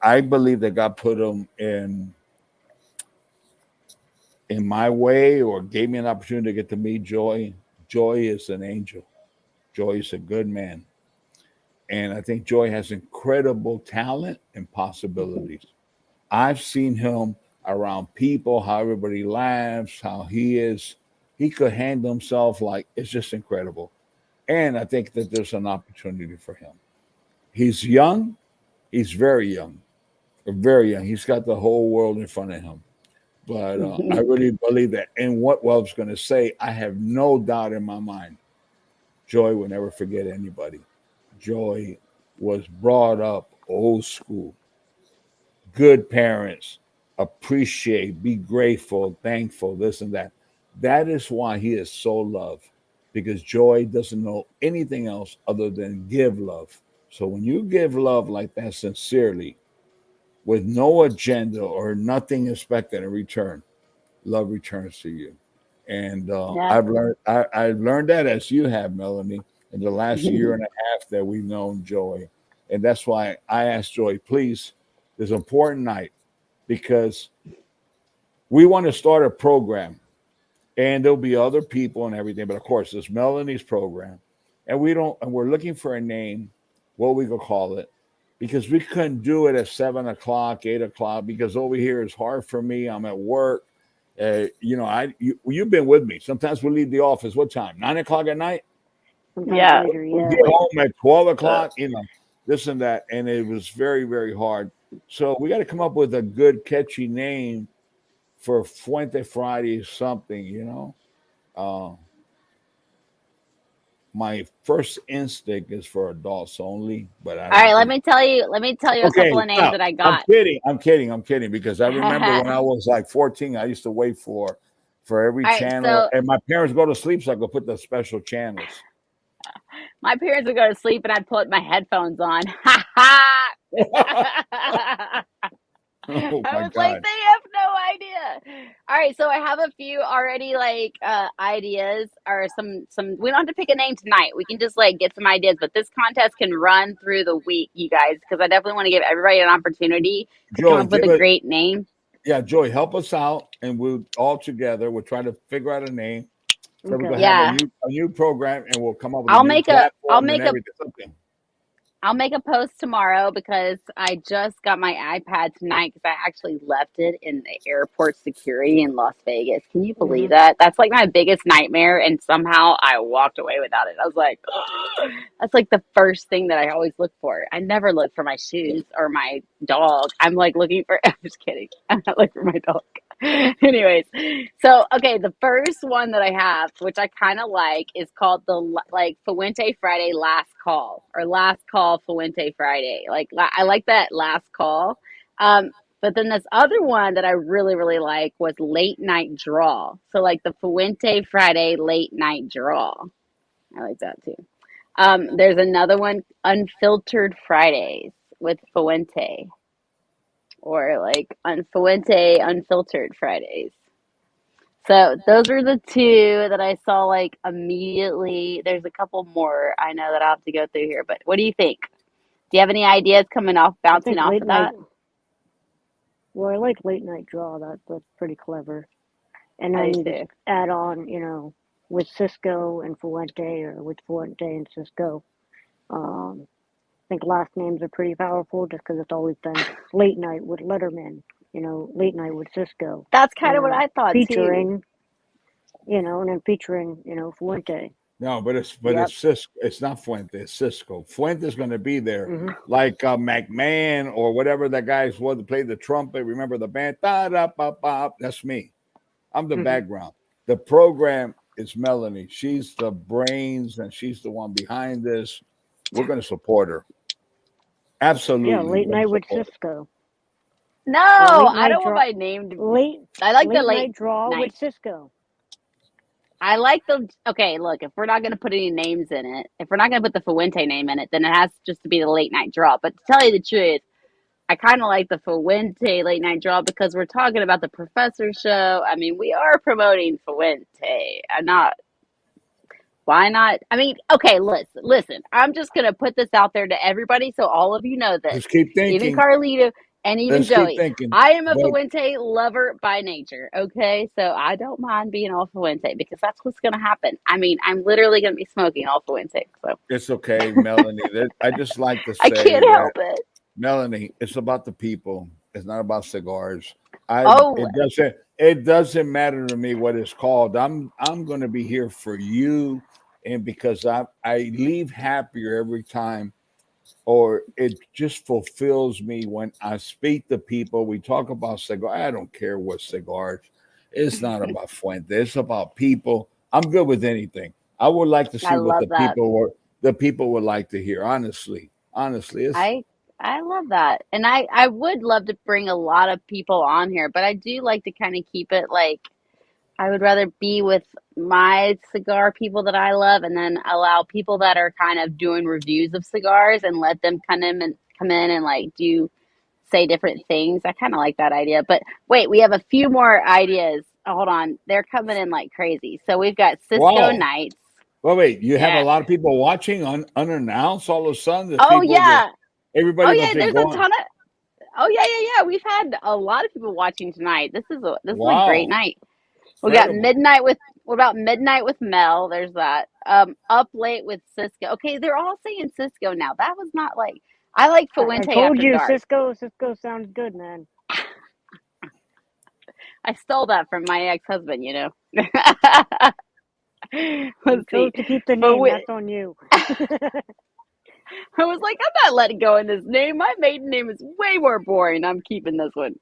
I believe that God put him in my way, or gave me an opportunity to get to meet Joy. Joy is an angel. Joy is a good man. And I think Joy has incredible talent and possibilities. I've seen him around people, how everybody laughs, how he could handle himself, like it's just incredible. And I think that there's an opportunity for him. He's young, he's very young. He's got the whole world in front of him. But I really believe that. And what I was going to say, I have no doubt in my mind, Joy will never forget anybody. Joy was brought up old school, good parents, appreciate, be grateful, thankful, this and that. That is why he is so loved, because Joy doesn't know anything else other than give love. So when you give love like that sincerely, with no agenda or nothing expected in return, love returns to you. And Yeah. I've learned that, as you have, Melanie, in the last year and a half that we've known Joy. And that's why I asked Joy, please, this important night, because we want to start a program, and there'll be other people and everything, but of course it's Melanie's program. And we're looking for a name, what we could call it, because we couldn't do it at 7 o'clock, 8 o'clock, because over here is hard for me. I'm at work. You've been with me. Sometimes we leave the office. What time? 9 o'clock at night. Sometimes Yeah. later, We yeah. get home at 12 o'clock. This and that, and it was very, very hard. So we got to come up with a good, catchy name for Fuente Friday, something. Uh, my first instinct is for adults only, but I All don't right, let think. me tell you a Okay, couple of names stop. that I I'm got. kidding. I'm kidding because I remember when I was like 14, I used to wait for every All right, channel, so and my parents go to sleep, so I could put the special channels. my parents would go to sleep and I'd put my headphones on. Oh I my was like, God, they have no idea. All right, so I have a few already like ideas, or some we don't have to pick a name tonight. We can just like get some ideas, but this contest can run through the week, you guys, because I definitely want to give everybody an opportunity to come Joy, up with a great name. yeah, Joy, help us out, and we'll all together. We'll try to figure out a name. So we're Okay. gonna have Yeah. a new program, and we'll come up with a I'll new make a platform and everything. Something. I'll make a post tomorrow because I just got my iPad tonight because I actually left it in the airport security in Las Vegas. Can you believe Hmm. that? That's like my biggest nightmare, and somehow I walked away without it. I was like, that's like the first thing that I always look for. I never look for my shoes or my dog. I'm like looking for, I'm just kidding. I'm not looking for my dog. Anyways, so okay, the first one that I have, which I kind of like, is called the like Fuente Friday Last Call or Last Call Fuente Friday. Like I like that last call. Um, but then this other one that I really really like was Late Night Draw. So like the Fuente Friday Late Night Draw. I like that too. There's another one, Unfiltered Fridays with Fuente, or like Fuente Unfiltered Fridays. So those are the two that I saw like immediately. There's a couple more I know that I'll have to go through here, but what do you think? Do you have any ideas coming off, I bouncing think off late of night. that? Well, I like late night draw. That's pretty clever. And I then do you just too. add on, with Cisco and Fuente, or with Fuente and Cisco. Um, I think last names are pretty powerful just because it's always been late night with Letterman, late night with Cisco, That's and kind of what then I thought too. featuring, and then featuring, Fuente. No, but it's Yep. Cisco. It's not Fuente. It's Cisco. Fuente's going to be there, Hmm. like McMahon or whatever that guy's was to play the trumpet. Remember the band? Da da ba ba. That's me. I'm the Hmm. background. The program is Melanie. She's the brains and she's the one behind this. We're going to support her. Yeah, Absolutely, we're late going to night with support her. Cisco, No, or I don't want my name to. late I like the late late night draw with night. Cisco. I like the. Okay, look, if we're not going to put any names in it, if we're not going to put the Fuente name in it, then it has just to be the late night draw. But to tell you the truth, I kind of like the Fuente late night draw because we're talking about the Professor show. I mean, we are promoting Fuente. I'm not. Why not? I mean, okay, listen. I'm just gonna put this out there to everybody so all of you know this, Just keep even thinking. Carlito and even Let's keep Joey. thinking. I am a But Fuente lover by nature. Okay, so I don't mind being all Fuente because that's what's gonna happen. I mean, I'm literally gonna be smoking all Fuente, so it's okay, Melanie. I just like to I say can't that help it. Melanie, it's about the people. It's not about cigars. I Oh, it doesn't matter to me what it's called. I'm gonna be here for you, and because I leave happier every time, or it just fulfills me when I speak to people. We talk about cigar. I don't care what cigars. It's not about Fuente. It's about people. I'm good with anything. I would like to I see what love that. the people would like to hear. Honestly, it's I I love that. And I would love to bring a lot of people on here, but I do like to kind of keep it like I would rather be with my cigar people that I love and then allow people that are kind of doing reviews of cigars and let them come in and like do say different things. I kind of like that idea. But wait, we have a few more ideas. Hold on. They're coming in like crazy. So we've got Cisco wow. Nights. Well, wait, you have a Yeah. lot of people watching unannounced. All of a sudden, there's Oh people that yeah. Oh everybody must yeah, be there's a going. ton of Oh yeah. We've had a lot of people watching tonight. This is a great Wow, night. We got incredible. midnight with what about midnight with Mel? There's that. Up late with Cisco. Okay, they're all saying Cisco now. That was not like I like I Fuente told after you, dark. Cisco sounds good, man. I stole that from my ex-husband, you know. You Let's see. chose to keep the For name. we, That's on you. I was like, I'm not letting go in this name. My maiden name is way more boring. I'm keeping this one.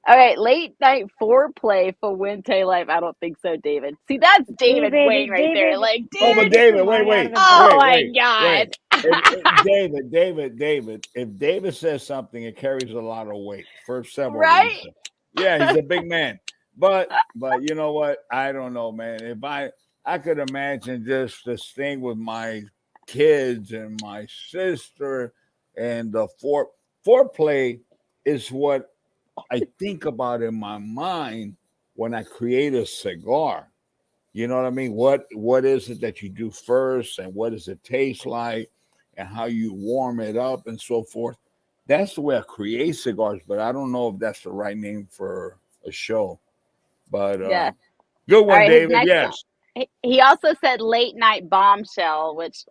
All right, late night foreplay for Fuente Life. I don't think so, David. See, that's David Wayne right there. Like, Oh, but dude, Get your David, mind out of the oh gutter. my wait. God. David. If David says something, it carries a lot of weight for several Right? reasons. Yeah, he's a big man, but you know what? I don't know, man. If I could imagine just this thing with my kids and my sister and the foreplay is what I think about in my mind when I create a cigar. You know what I mean? What is it that you do first, and what does it taste like, and how you warm it up, and so forth. That's the way I create cigars, but I don't know if that's the right name for a show. But Yeah. good All one, right, his David. next song. Yes. He also said late night bombshell, which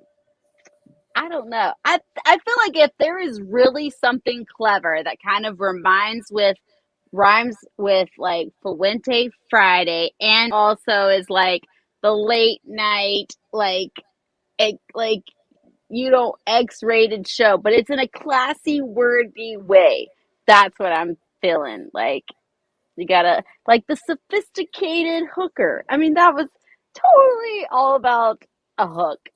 I don't know. I feel like if there is really something clever that kind of rhymes with like Fuente Friday and also is like the late night like X-rated show, but it's in a classy wordy way. That's what I'm feeling. Like you gotta like the sophisticated hooker. I mean, that was totally all about a hook.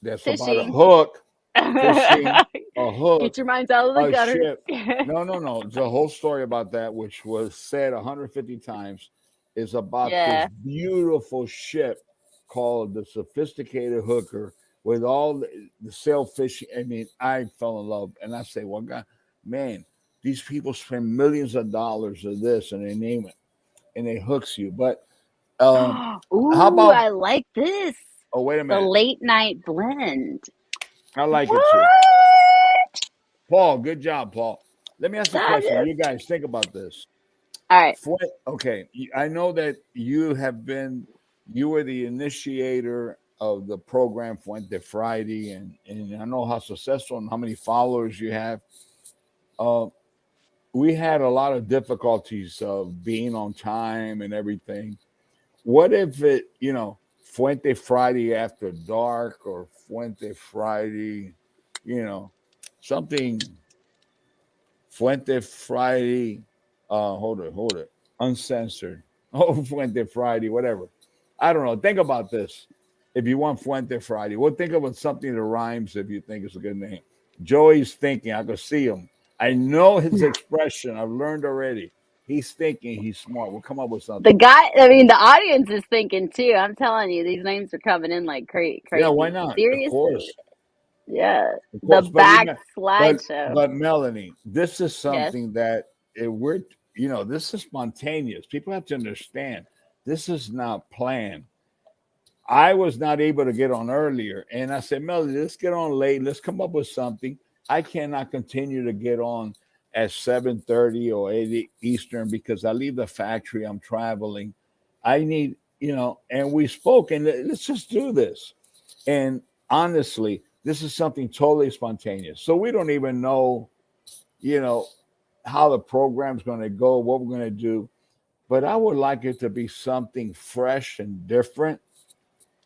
That's about a Fishing. hook, fishing, a Get hook, your minds out of the a gutter. ship. No. The whole story about that, which was said 150 times, is about this Yeah. beautiful ship called the Sophisticated Hooker with all the sailfish. I mean, I fell in love, and I say, well, God, man, these people spend millions of dollars of this, and they name it, and it hooks you. But how Ooh, about? I like this. Oh, wait a The minute. late night blend. I like it too. What? Paul, good job, Paul. Let me ask a That question. is. You guys think about this. All right. Okay, I know that you were the initiator of the program Fuente Friday, and I know how successful and how many followers you have. Uh, we had a lot of difficulties of being on time and everything. What if Fuente Friday after dark or Fuente Friday, you know, something Fuente Friday, hold it, uncensored. Oh, Fuente Friday, whatever. I don't know. Think about this. If you want Fuente Friday, we'll think of something that rhymes if you think it's a good name. Joey's thinking. I can see him. I know his expression. I've learned already. He's thinking. He's smart. We'll come up with The something. guy, I mean, the audience is thinking too. I'm telling you, these names are coming in like Yeah, why crazy. not? Of Seriously. course, Yeah. of The course. But back but slideshow. Melanie, this is Yes. something that we're this is spontaneous. People have to understand this is not planned. I was not able to get on earlier, and I said, Melody, let's get on late. Let's come up with something. I cannot continue to get on at 7:30 or 8 Eastern because I leave the factory. I'm traveling. I need, and we spoke, and let's just do this. And honestly, this is something totally spontaneous. So we don't even know, you know, how the program's going to go, what we're going to do. But I would like it to be something fresh and different.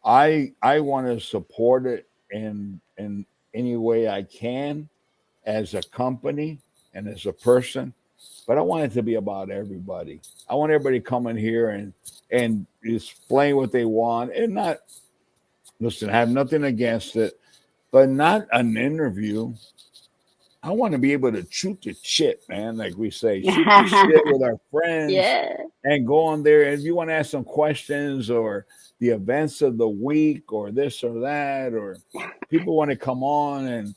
I want to support it in any way I can as a company and as a person. But I want it to be about everybody. I want everybody to come in here and explain what they want and not listen. I have nothing against it, but not an interview. I want to be able to shoot the shit, man. Like we say, shoot the shit with our friends Yeah. and go on there. And if you want to ask some questions or the events of the week or this or that, or people want to come on and,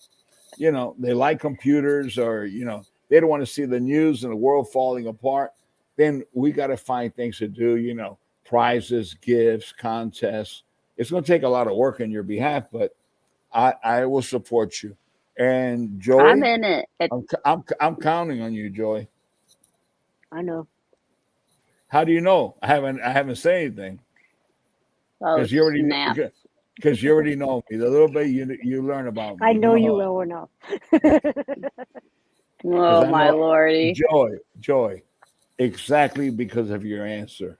they like computers or, they don't want to see the news and the world falling apart, then we got to find things to do, prizes, gifts, contests. It's going to take a lot of work on your behalf, but I will support you. And I'm Joey, in it. I'm counting on you, Joey. I know. How do you know? I haven't said anything Oh, because you already snap. because you already know me. The little bit you learn about me, I know you well enough. because Oh, I my know lordy. Joy, exactly because of your answer.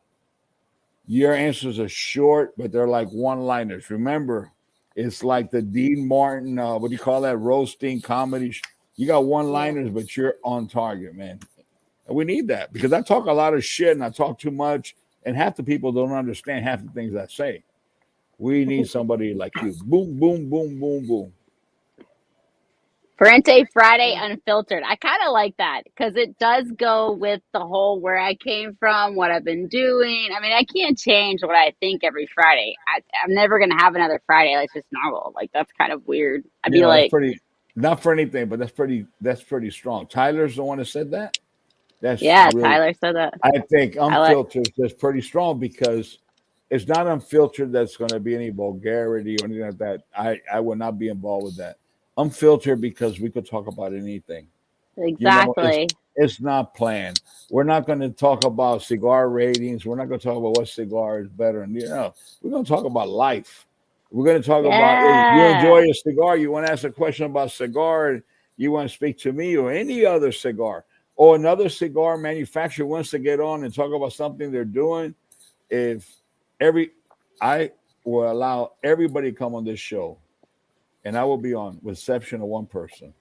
Your answers are short, but they're like one-liners. Remember, it's like the Dean Martin, what do you call that? Roasting comedy. You got Yeah. one-liners, but you're on target, man. And we need that because I talk a lot of shit and I talk too much, and half the people don't understand half the things I say. We need somebody like you. Boom, boom, boom, boom, boom. Fuente Friday Yeah. Unfiltered. I kind of like that because it does go with the whole where I came from, what I've been doing. I mean, I can't change what I think every Friday. I'm never going to have another Friday that's just normal. Like, that's kind of weird. I'd be That's like, pretty. Not for anything, but that's pretty strong. Tyler's the one that said that. That's yeah, really. Tyler said that. I think I like, unfiltered is pretty strong because it's not unfiltered that's going to be any vulgarity or anything like that. I would not be involved with that. Unfiltered because we could talk about anything. It's exactly. it's not planned. We're not going to talk about cigar ratings. We're not going to talk about what cigar is better. And we're going to talk about life. We're going to talk about if you Yeah. enjoy a cigar, you want to ask a question about cigar, you want to speak to me or any other cigar, or another cigar manufacturer wants to get on and talk about something they're doing. If every, I will allow everybody to come on this show, and I will be on, with exception of one person,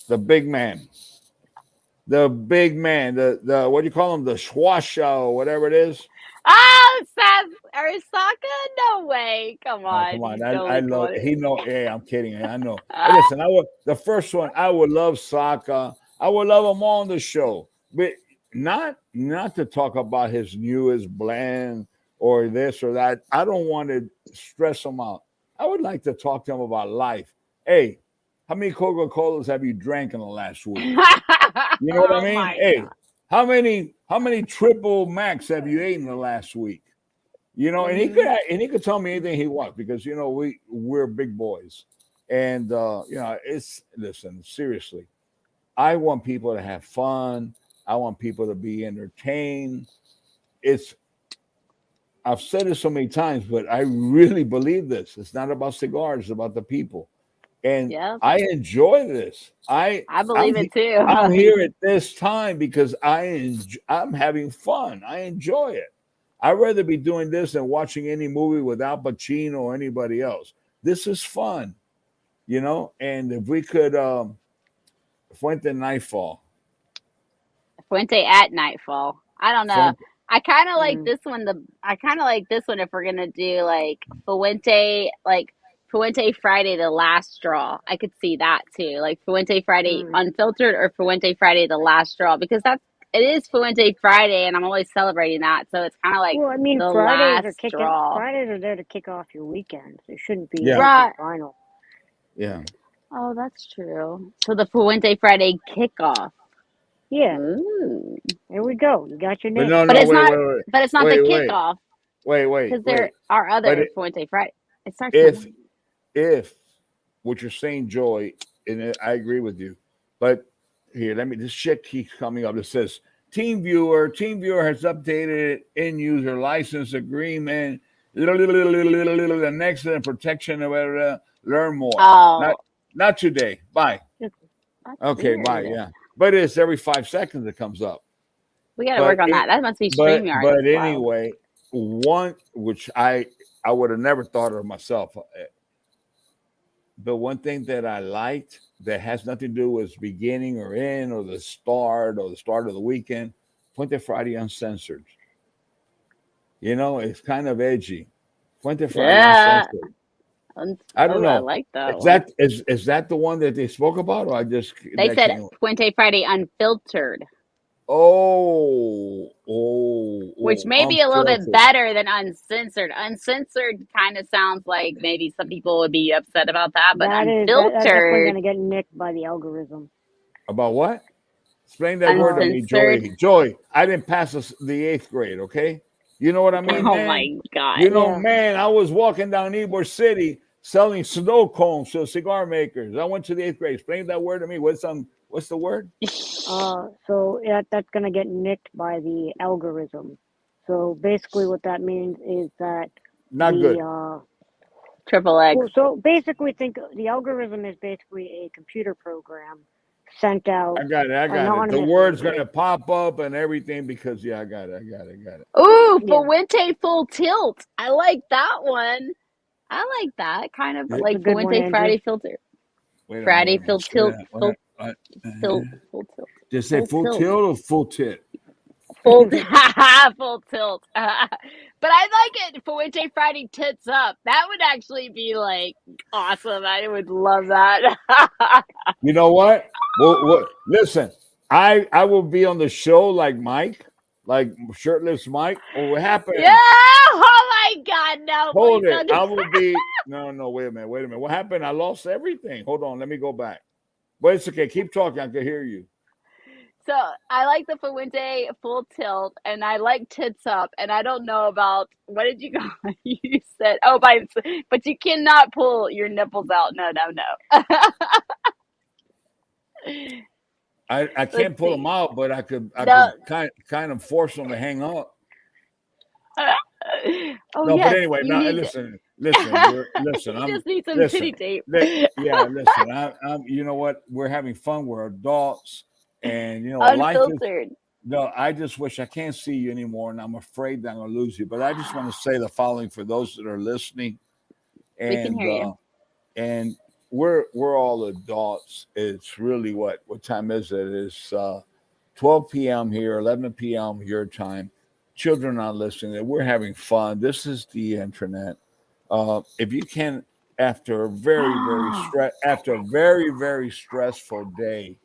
the big man. The big man, the what do you call him? The Schwasha or whatever it is. Oh, Sas Arisaka? No way. Come Oh, on. come on. He's I totally love cool. he know. Hey, I'm kidding. I know. Hey, listen, I would the first one, I would love Saka. I would love him on the show. But not to talk about his newest blend or this or that. I don't want to stress him out. I would like to talk to him about life. Hey, how many Coca-Colas have you drank in the last week? You know what I Oh mean? my Hey, God. how many triple max have you eaten the last week? And Hmm. he could tell me anything he wants because we're big boys, and it's listen seriously. I want people to have fun. I want people to be entertained. It's I've said it so many times, but I really believe this. It's not about cigars; it's about the people, and Yep. I enjoy this. I I'm believe it I'm too. here at this time because I'm having fun. I enjoy it. I'd rather be doing this than watching any movie with Al Pacino or anybody else. This is fun. And if we could, Fuente Nightfall, Fuente at nightfall. I don't know. Fuente, I kind of like Mm. this one. I kind of like this one if we're gonna do like Fuente Friday, the last straw. I could see that too, like Fuente Friday Mm. unfiltered or Fuente Friday, the last straw, because it is Fuente Friday, and I'm always celebrating that. So it's kind of like Well, I mean, the last straw, Fridays are there to kick off your weekends. They shouldn't be yeah, anything right? final. yeah. Oh, that's true. So the Fuente Friday kickoff. Yeah, Ooh. there we go. You got your But name. no, But no, it's wait, not. wait, wait, But it's not the wait, wait, kickoff. wait, wait, Because there wait. are But other Fuente Friday. It starts if Monday. if what you're saying, Joy, and I agree with you, but here, this shit keeps coming up. It says Team Viewer has updated end user license agreement. The next protection, learn more. Not Oh, not today. Bye. that's Okay, bye. weird. Yeah, but it's every 5 seconds it comes up. We got to But work on it, that. That must be but StreamYard. but That's wild. anyway, one which I would have never thought of myself. But one thing that I liked that has nothing to do with beginning or end or the start of the weekend, Fuente Friday Uncensored. It's kind of edgy. Fuente Friday Yeah. Uncensored. I don't Oh, I know. like that Is one. that is that the one that they spoke about, or I just They that said came? Fuente Friday unfiltered, which may be a little bit Unfiltered. better than uncensored. Uncensored kind of sounds like maybe some people would be upset about that, but That's definitely unfiltered, gonna get nicked by the algorithm. About what? Explain that word to Um, me, uncensored. Joy. Joy, I didn't pass the eighth grade, okay? You know what I mean, Oh man? my God. yeah. Man, I was walking down Ybor City selling snow cones to cigar makers. I went to the eighth grade. Explain that word to me. What's the word? So that's gonna get nicked by the algorithm. So basically, what that means is that Not the good. Triple X. well, so basically, think the algorithm is basically a computer program sent I out got it. I got it. The anonymously. word's gonna pop up and everything because I got it. I got it. I got it. Ooh, Yeah, Fuente Full Tilt. I like that one. I like that kind of Eh, that's a like good one, Fuente Andrew. Friday filter. Wait a minute. Wait Friday a minute. full tilt, full What? tilt, full tilt, Just say full full tilt, tilt or full tit? full full tilt. But I like it. Fuente Friday tits up. That would actually be like awesome. I would love that. You know what? Well, listen, I will be on the show like Mike, like shirtless Mike. Or what Yeah. happened? Oh my God. No, please Hold it. don't do. I will be. No. Wait a minute. Wait a minute. What happened? I lost everything. Hold on. Let me go back. But it's okay. Keep talking. I can hear you. So I like the Fuente full tilt, and I like tits up, and I don't know about what did you call it? You said but you cannot pull your nipples out. No, no, no. I Let's can't pull them see. out, but I could No, kind of force them to hang up. Oh No, but yes, anyway, you now need. listen, listen. You I'm just need some listen. titty tape. Yeah, listen. I'm. You know what? We're having fun. We're adults, and you know what? Life is. Unfiltered. No, I just wish I can't see you anymore, and I'm afraid that I'm gonna lose you. But I just want to say the following for those that are listening, We can and hear you. and we're all adults. It's really what time is it? It's 12 p.m. here, 11 p.m. your time. Children are listening. We're having fun. This is the internet. If you can, after a very stressful day,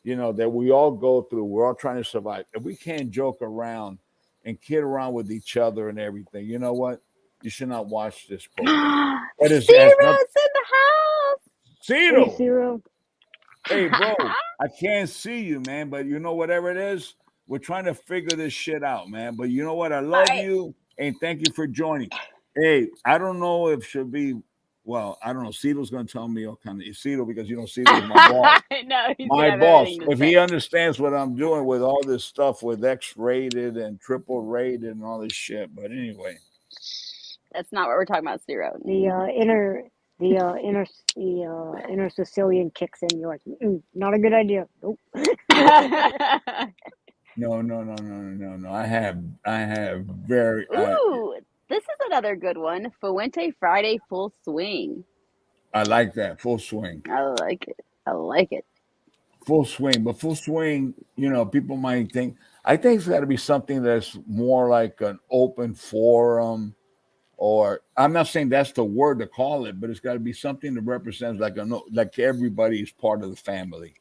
you know that we all go through. We're all trying to survive. If we can't joke around and kid around with each other and everything, you know what? You should not watch this program. That is as not Zero's in Hey, zero. Zero. Hey, the house. bro, I can't see you, man. But you know, whatever it is, we're trying to figure this shit out, man. But you know what? I All love right. you and thank you for joining. Hey, I don't know if she'll be. Well, I don't know. Cito's going to tell me all kind of Cito because you know Cito is my boss. No, he's gonna My have boss. everything to If say. he understands what I'm doing with all this stuff with X-rated and triple rated and all this shit. But anyway, That's not what we're talking about, Zero. The inner Sicilian kicks in. You're like, not a good idea. Nope. no. I have very. Ooh, this is another good one. Fuente Friday full swing. I like that full swing. I like it. I like it. Full swing, but full swing, you know, people might think. I think it's got to be something that's more like an open forum, or I'm not saying that's the word to call it, but it's got to be something that represents like like everybody is part of the family.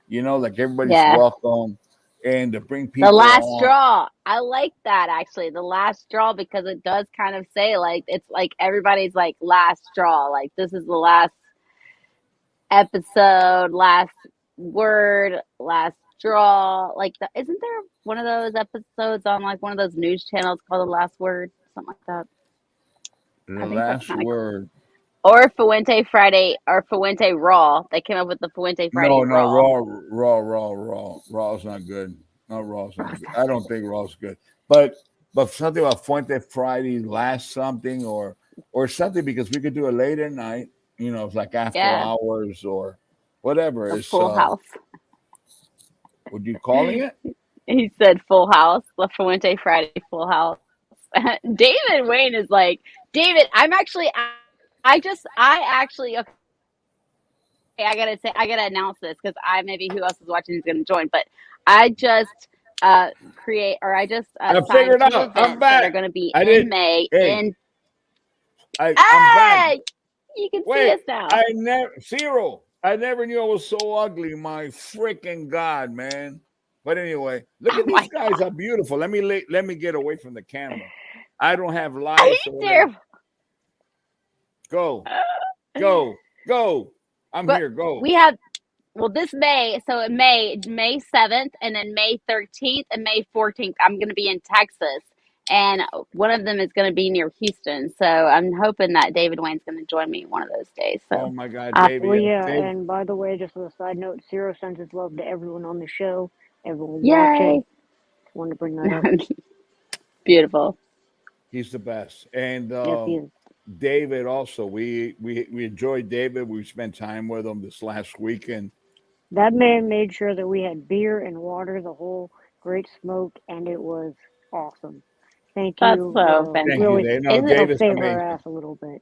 You know, like everybody's Yeah. welcome, and to bring The people last on. straw. I like that actually. The last straw because it does kind of say like it's like everybody's like last straw. Like this is the last episode, last word, last straw. Like isn't there one of those episodes on like one of those news channels called The Last Word? Something like that. The I think that's last kind of cool. word. Or Fuente Friday or Fuente Raw. They came up with the Fuente Friday No, Raw. raw is not good. No, raw's not good. I don't think raw's good. But something about Fuente Friday, last something or something because we could do it late at night. You know, it's like after Yeah, hours or whatever. a It's full house. what you calling it? He said full house. The Fuente Friday full house. David Wayne is like, David, I actually, okay, I gotta announce this because maybe who else is watching is gonna join, but I just, I just I signed figured two out. I'm events that are back. gonna be I did. in May Hey, in, I'm back. hey, you can see Wait, us now. I never zero. I never knew I was so ugly. My freaking god, man. But anyway, look Oh at these my guys are beautiful. Let me get away from the camera. I don't have God. lights or He's whatever. terrible. Go. I'm But here. Go. we have, well, this May, so in May 7th, and then May 13th and May 14th, I'm going to be in Texas. And one of them is going to be near Houston. So I'm hoping that David Wayne's going to join me one of those days. Oh So my God, I have David. Well, Yeah, yeah, Dave. and by the way, just as a side note, Zero sends his love to everyone on the show, everyone watching. yay. Wanted to bring that up. Beautiful. He's the best. And Yes, he is. David also. We enjoyed David. We spent time with him this last weekend. That man made sure that we had beer and water, the whole great smoke, and it was awesome. Thank That's you. so Thank you, fantastic. Really Dave. No, Isn't helped David's save our amazing. ass a little bit.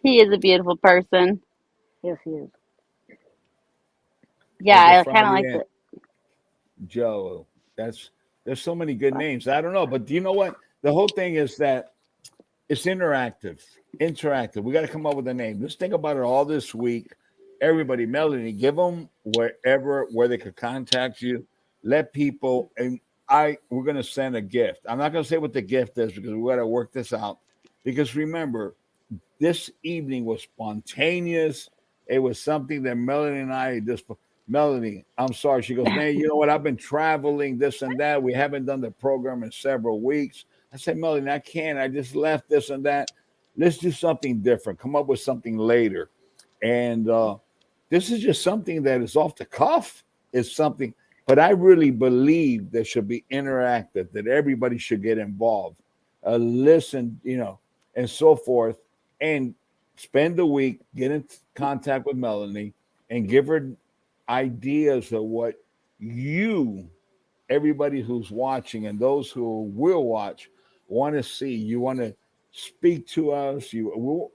he is a beautiful person? Yes, he is. Yeah, Fuente I kind of Friday like and the. Joe. There's so many good names. I don't know, but do you know what? The whole thing is that it's interactive. Interactive. We got to come up with a name. Let's think about it all this week. Everybody, Melanie, give them where they could contact you. Let people and we're gonna send a gift. I'm not gonna say what the gift is because we got to work this out. Because remember, this evening was spontaneous. It was something that Melanie and I just. Melanie, I'm sorry. She goes, man, you know what? I've been traveling, this and that. We haven't done the program in several weeks. I said, Melanie, I can't. I just left this and that. Let's do something different. Come up with something later. And this is just something that is off the cuff. It's something, but I really believe there should be interactive, that everybody should get involved. listen, and so forth, and spend the week, get in contact with Melanie, and give her ideas of what you, everybody who's watching, and those who will watch, want to see. You want to speak to us,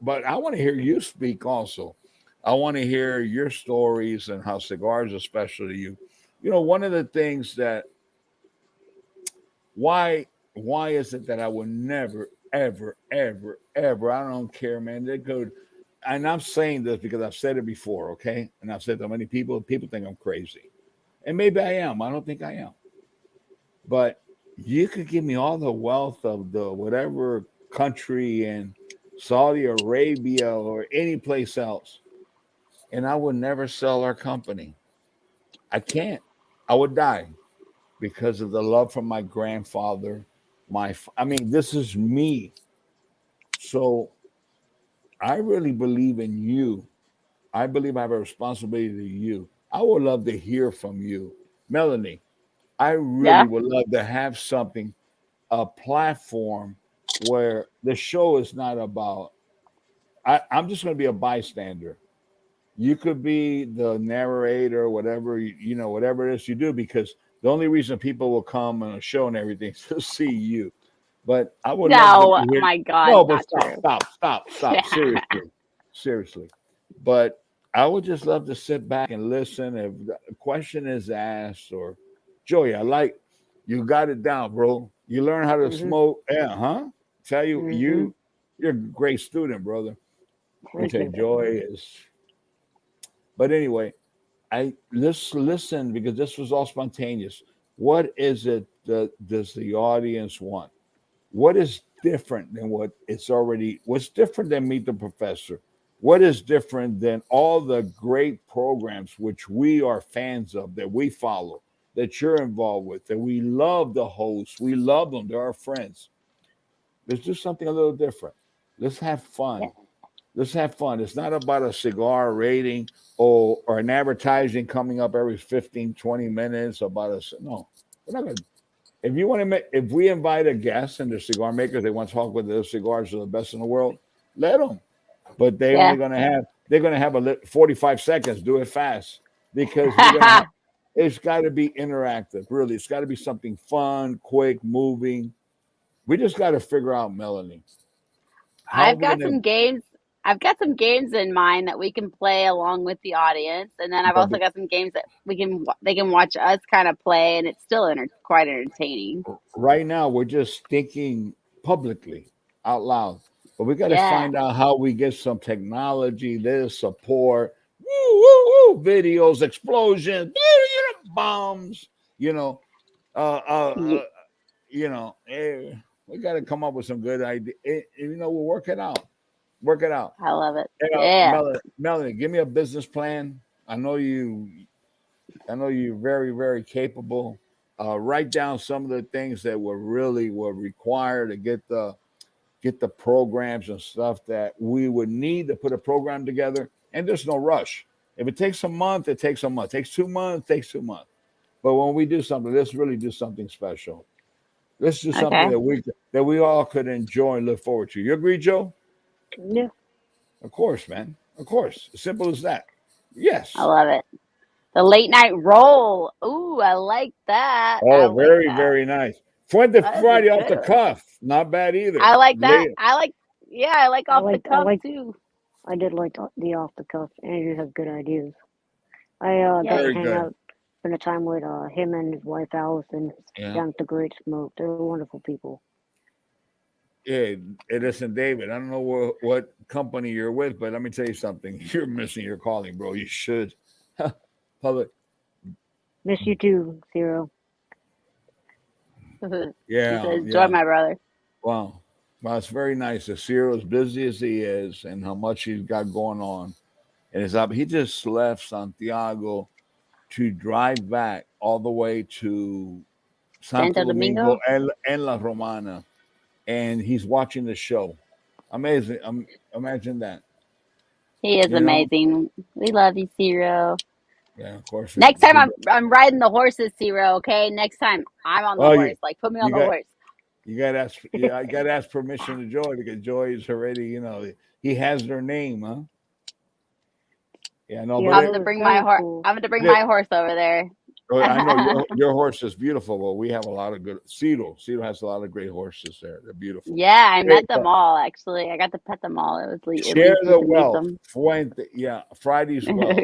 but I want to hear you speak also. I want to hear your stories and how cigars are special to you. One of the things that why is it that I will never, ever, ever, ever, I don't care, man. They go, and I'm saying this because I've said it before, okay? And I've said to many people think I'm crazy. And maybe I am. I don't think I am. But you could give me all the wealth of the whatever country in Saudi Arabia or any place else, and I would never sell our company. I can't. I would die because of the love from my grandfather. I mean, this is me. So I really believe in you. I believe I have a responsibility to you. I would love to hear from you, Melanie. I really Yeah. would love to have something, a platform where the show is not about. I'm just going to be a bystander. You could be the narrator, whatever whatever it is you do, because the only reason people will come on a show and everything is to see you. But I would love to No, hear. my God, No, but not stop, true. stop, stop, stop. Seriously, seriously. But I would just love to sit back and listen. If a question is asked, or Joey, I like you got it down, bro. You learn how to Mhm. smoke, yeah, huh? Tell you, Mhm. you're a great student, brother. Let me Thank tell you, you. Joy is. But anyway, let's listen because this was all spontaneous. What is it that does the audience want? What is different than what's different than Meet the Professor? What is different than all the great programs which we are fans of, that we follow, that you're involved with, that we love the hosts, we love them, they're our friends. Let's do something a little different. Let's have Yeah. fun. Let's have fun. It's not about a cigar rating or an advertising coming up every 15, 20 minutes about us. No, we're not going to. If you want to make, if we invite a guest and they're cigar makers, they want to talk with their cigars are the best in the world, let them. But Yeah. they're going to have 45 seconds. Do it fast because we're going to have, it's got to be interactive. Really, it's got to be something fun, quick, moving. We just got to figure out, Melanie, how are I've we got going to, some games. I've got some games in mind that we can play along with the audience, and then I've but also got some games that they can watch us kind of play, and it's still quite entertaining. right now we're just thinking publicly out loud, but we got to Yeah. find out how we get some technology, this support, woo, woo, woo, videos, explosions, bombs, you know, uh, uh, Yeah. uh, we got to come up with some good idea. We'll work it out. Work it out. I love it. Yeah. Melanie, give me a business plan. I know you. I know you're very, very capable. Write down some of the things that were required to get the programs and stuff that we would need to put a program together. And there's no rush. If it takes a month, it takes a month. Takes 2 months, takes 2 months. But when we do something, let's really do something special. Let's do something Okay. that we all could enjoy and look forward to. You agree, Joe? Yeah. Of course, man. Of course. As simple as that. I Yes. love it. The late night roll. Ooh, I like that. I Oh, like very, that. very nice. Fuente That is a Friday off the good one. cuff. Not bad either. I like that. Late. I like. Yeah, I like I off the like. I cuff like. too. I did like the off the cuff. Andrew has good ideas. I got to Yay. Very hang good. out, spend a time with him and his wife Allison Yeah. down at the Great Smoke. They're wonderful people. Yeah. It isn't David. I don't know what company you're with, but let me tell you something. You're missing your calling, bro. You should. Public. Miss you too, Zero. He Yeah. says, "Join Yeah. my brother." Wow. Well, it's very nice to see her as busy as he is and how much he's got going on. And it's up. He just left Santiago to drive back all the way to Santo Santo Domingo Domingo. and La Romana, and he's watching the show. Amazing. Imagine that. He is You know? amazing. We love you, Ciro. Yeah, of course. Next time I'm riding the horses, Ciro. Okay. Next time I'm on the Oh, horse. Like put me on you the got horse. You gotta ask. Yeah, I gotta ask permission to Joy because Joy is already. He has their name, huh? Yeah, no, Yeah, but I'm that going to was bring that my was horse. cool. I'm going to bring it, my horse over there. I know your horse is beautiful. Well, we have a lot of good. Cito has a lot of great horses there. They're beautiful. Yeah, I Hey, met them all actually. I got to pet them all. It was it share leads me the to meet wealth. them. Fuente, yeah, Friday's wealth.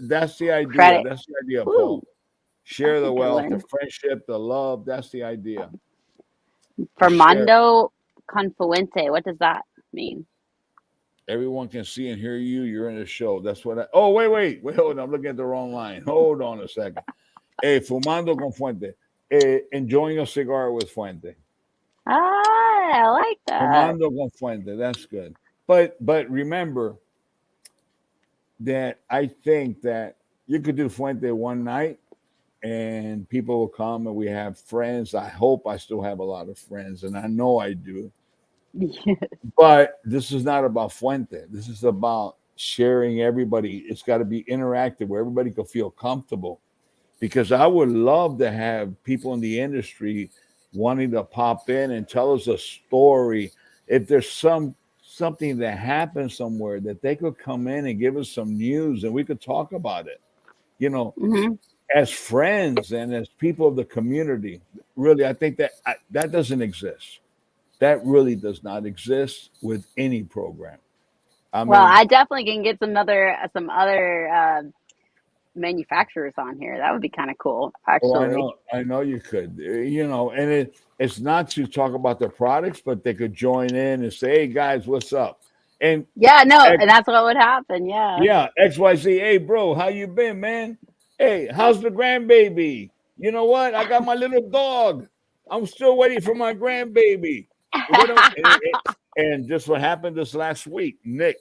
That's the idea. Credit. That's the idea, Ooh, Paul. Share that's a the good wealth, the one. friendship, the love. That's the idea. To share. Formando Confluente. What does that mean? Everyone can see and hear you. You're in the show. That's what I. Oh, wait. Hold on. I'm looking at the wrong line. Hold on a second. Hey, fumando con Fuente. Enjoying a cigar with Fuente. Ah, I like that. Fumando con Fuente. That's good. But remember that I think that you could do Fuente one night and people will come and we have friends. I hope I still have a lot of friends, and I know I do. But this is not about Fuente. This is about sharing everybody. It's got to be interactive where everybody can feel comfortable. Because I would love to have people in the industry wanting to pop in and tell us a story. If there's something that happened somewhere that they could come in and give us some news and we could talk about it. You know, hmm as friends and as people of the community. Really, I think that doesn't exist. That really does not exist with any program. I Well, mean, I definitely can get some other manufacturers on here. That would be kind of cool, oh, actually. I know you could, and it's not to talk about the products, but they could join in and say, "Hey guys, what's up?" And Yeah, no, X, and that's what would happen. Yeah. yeah, XYZ, hey bro, how you been, man? Hey, how's the grandbaby? You know what? I got my little dog. I'm still waiting for my grandbaby. And just what happened this last week, Nick.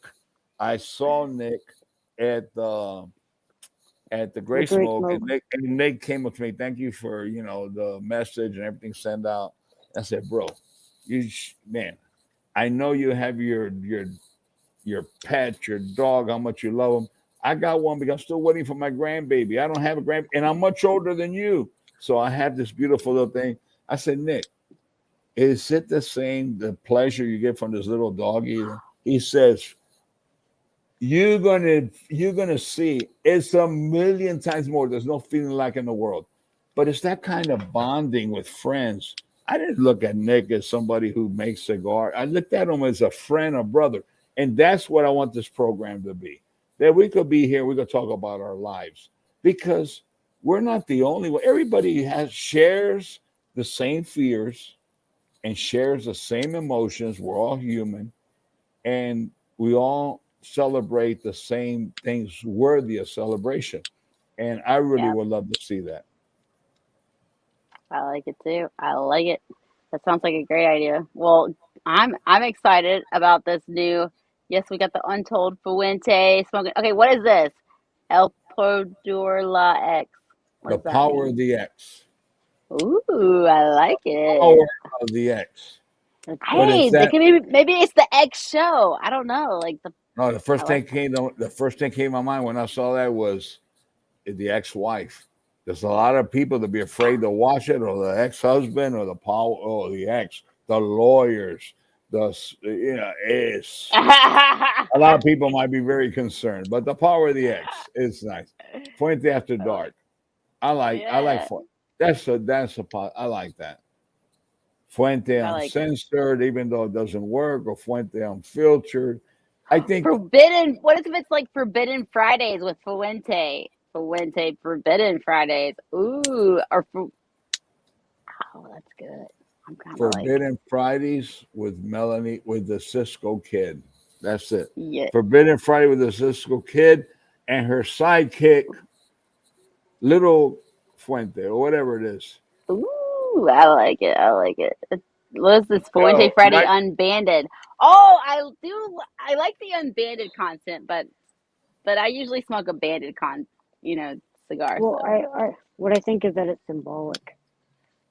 I saw Nick at the The Gray Great Smoke, and Smoke. Nick came up to me. Thank you for the message and everything sent out. I said, bro, man, I know you have your pet, your dog, how much you love them. I got one because I'm still waiting for my grandbaby. I don't have a grand, and I'm much older than you, so I have this beautiful little thing. I said, Nick, is it the same the pleasure you get from this little doggy? He says, you're gonna see it's a million times more. There's no feeling like in the world, but it's that kind of bonding with friends. I didn't look at Nick as somebody who makes cigar. I looked at him as a friend, a brother, and that's what I want this program to be. That we could be here, we could talk about our lives because we're not the only one. Everybody shares the same fears and shares the same emotions. We're all human, and we all celebrate the same things worthy of celebration. And I really Yeah, would love to see that. I like it too. I like it. That sounds like a great idea. Well, I'm excited about this new. Yes, we got the Untold Fuente smoking. Okay, what is this? El Podor La X. What The does that power mean? of the X. Ooh, I like it. Power of the X. But Hey, it's it that could be maybe it's the X show. I don't know. no, I like that. the first thing came to my mind when I saw that was the ex-wife. There's a lot of people that be afraid to watch it, or the ex-husband, or the power, or the ex, the lawyers, it's a lot of people might be very concerned, but the power of the X is nice. Fuente after I like, dark. I like yeah, I like that. Fuente I like it. uncensored, even though it doesn't work, or Fuente unfiltered. I think Forbidden. What if it's like Forbidden Fridays with Fuente? Fuente Forbidden Fridays. Ooh, oh, that's good. I'm kind of like, Forbidden Fridays with Melanie with the Cisco kid. That's it. yeah. Forbidden Friday with the Cisco kid and her sidekick, little Fuente, or whatever it is. Ooh, I like it. I like it. What is this Fuente Yo, Friday night Unbanded? Oh, I do. I like the unbanded content, but I usually smoke a banded you know, cigar. Well, So what I think is that it's symbolic,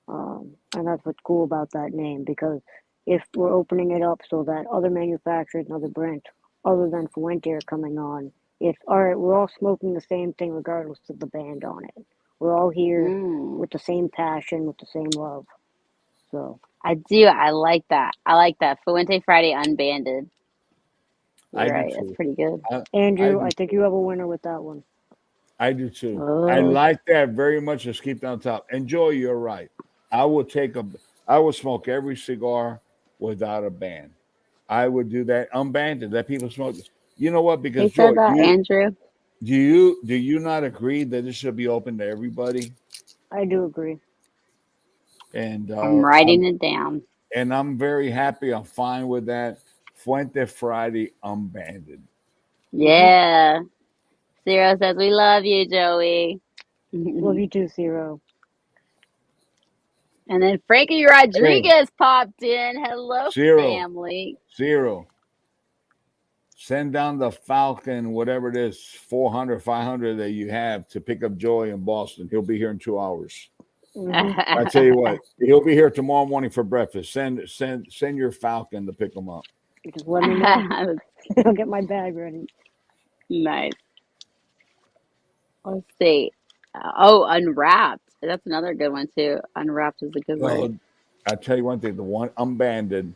and that's what's cool about that name because if we're opening it up so that other manufacturers and other brands other than Fuente are coming on, it's all right. We're all smoking the same thing regardless of the band on it. We're all here mm, with the same passion, with the same love. So I do. I like that. I like that. Fuente Friday unbanded. I You're do right. That's too. pretty good. I Andrew, do I think too. you have a winner with that one. I do too. I Oh, like that very much. Just keep down top. And Joy, you're right. I will take a. I will smoke every cigar without a band. I would do that unbanded. Let people smoke this. You know what? who Because said Joy, that, Andrew? do you not agree that this should be open to everybody? I do agree. And I'm writing it down. I'm very happy. I'm fine with that. Fuente Friday unbanded. Hmm. Yeah. Zero says we love you, Joey. Love And you too, Zero. then Frankie Hey, Rodriguez popped in. Hello, zero, family. zero. Send down the Falcon, whatever it is, 400, 500 that you have to pick up Joy in Boston. He'll be here in 2 hours. Hmm. I tell you what, he'll be here tomorrow morning for breakfast. Send your Falcon to pick him up. Just let me know. I'll get my bag ready. Nice. Let's see. Oh, Unwrapped. That's another good one too. Unwrapped is a good word. Well, I tell you one thing: the one unbanded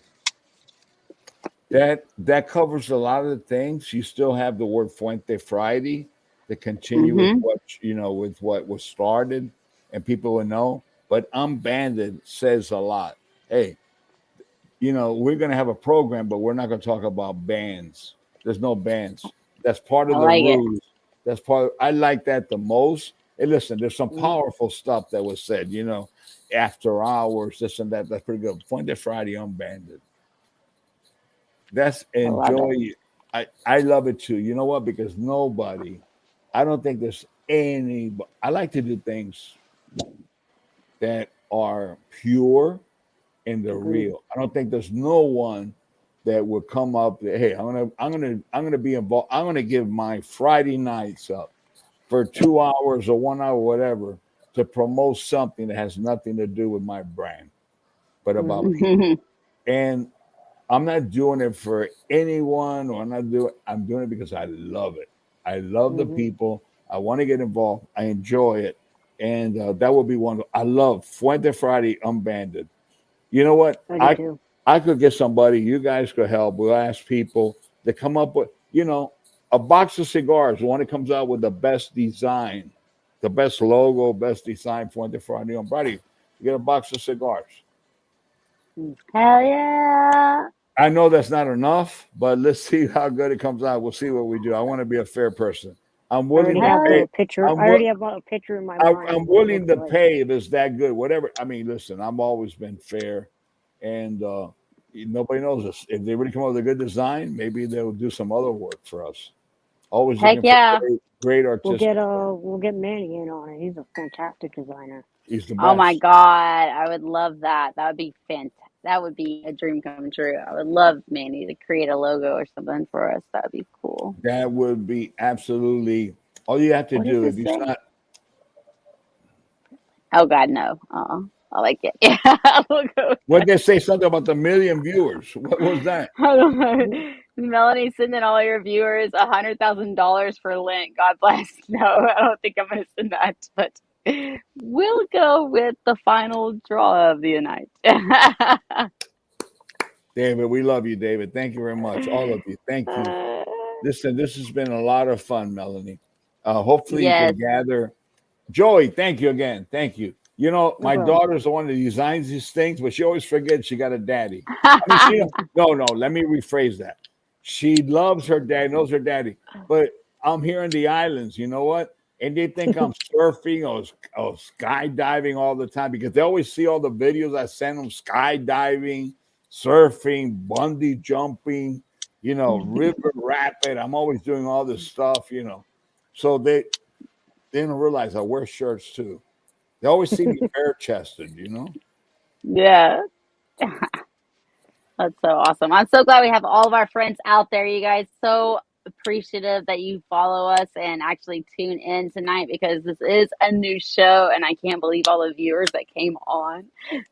that covers a lot of the things. You still have the word Fuente Friday to continue with Mm-hmm. what with what was started, and people will know. But unbanded says a lot. Hey, we're going to have a program, but we're not going to talk about bands. There's no bands. That's part I of the like it. rules. That's part. I like that the most. Hey, listen, there's some Hmm. powerful stuff that was said. After hours, this and that. That's pretty good. Fuente Friday unbanded. That's I love it. enjoy. I love it too. You know what? Because nobody. I don't think there's any. I like to do things that are pure and they're Agreed. real. I don't think there's no one that would come up. Hey, I'm gonna be involved. I'm gonna give my Friday nights up for 2 hours or 1 hour, whatever, to promote something that has nothing to do with my brand, but about Hmm. people. And I'm not doing it for anyone, or I'm doing it because I love it. I love the Hmm. people. I want to get involved. I enjoy it, and that would be one. I love Fuente Friday unbanded. You know what? I do I too. I could get somebody. You guys could help. We'll ask people to come up with a box of cigars. The one that comes out with the best design, the best logo, best design. Fuente Friday on Friday. You get a box of cigars. Hell yeah. I know that's not enough, but let's see how good it comes out. We'll see what we do. I want to be a fair person. I'm I already willing to have pay. the picture. I I'm already wi- have a picture in my mind I'm of what it willing looks to like. pay if it's that good. Whatever. I mean, listen. I've always been fair, and nobody knows us. If they really come up with a good design, maybe they'll do some other work for us. Always Heck looking for yeah. great artistic. We'll get Manny in on it. He's a fantastic designer. He's the Oh my best. God. I would love that. That would be fantastic. That would be a dream come true. I would love Manny to create a logo or something for us. That would be cool. That would be absolutely all you have to What does do. it If you say? not, Oh God, no. I like it. Yeah, we'll go with what they say something about the million viewers. What was that? hold on. Melanie sending all your viewers $100,000 for Lent. God bless. No, I don't think I'm going to send that, but we'll go with the final draw of the night. David, we love you, David. Thank you very much. All of you. Thank you. Listen, this has been a lot of fun, Melanie. Hopefully you Yes. can gather. Joey, thank you again. Thank you. No My problem. daughter's the one that designs these things, but she always forgets she got a daddy. I mean, no, let me rephrase that. She loves her dad, knows her daddy, but I'm here in the islands, you know what? And they think I'm surfing or skydiving all the time because they always see all the videos I send them skydiving, surfing, bungee jumping, river rapid. I'm always doing all this stuff. So they don't realize I wear shirts too. They always see me bare chested. Yeah. That's so awesome. I'm so glad we have all of our friends out there, you guys. So appreciative that you follow us and actually tune in tonight because this is a new show and I can't believe all the viewers that came on.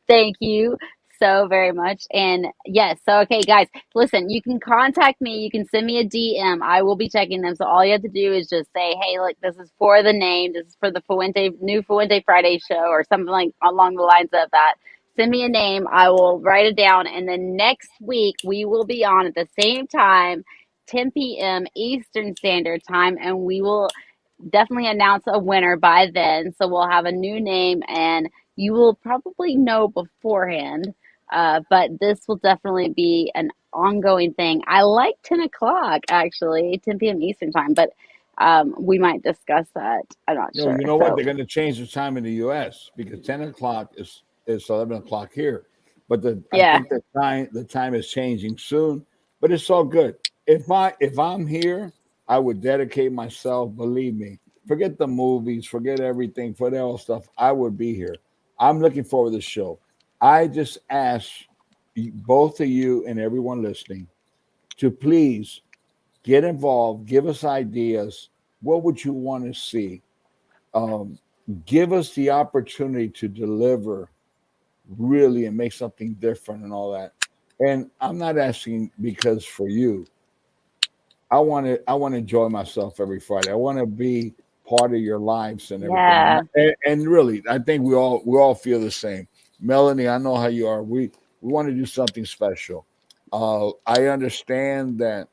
Thank you so very much. And yes, so okay, guys, listen, you can contact me. You can send me a DM. I will be checking them. So all you have to do is just say, hey, look, this is for the name. This is for the new Fuente Friday show or something like along the lines of that. Send me a name. I will write it down. And then next week, we will be on at the same time, 10 p.m. Eastern Standard Time, and we will definitely announce a winner by then. So we'll have a new name, and you will probably know beforehand. But this will definitely be an ongoing thing. I like 10 o'clock, actually, 10 p.m. Eastern Time, but we might discuss that. I'm not No, sure. you know what? So, They're going to change the time in the U.S. because 10 o'clock is 11 o'clock here, but I yeah. think the time is changing soon. But it's all good. If I'm here, I would dedicate myself. Believe me, forget the movies, forget everything, forget all stuff. I would be here. I'm looking forward to the show. I just ask both of you and everyone listening to please get involved. Give us ideas. What would you want to see? um, Give us the opportunity to deliver really and make something different and all that. And I'm not asking because for you, I want to enjoy myself every Friday. I want to be part of your lives and everything. Yeah. And really, I think we all feel the same. Melanie, I know how you are. We want to do something special. I understand that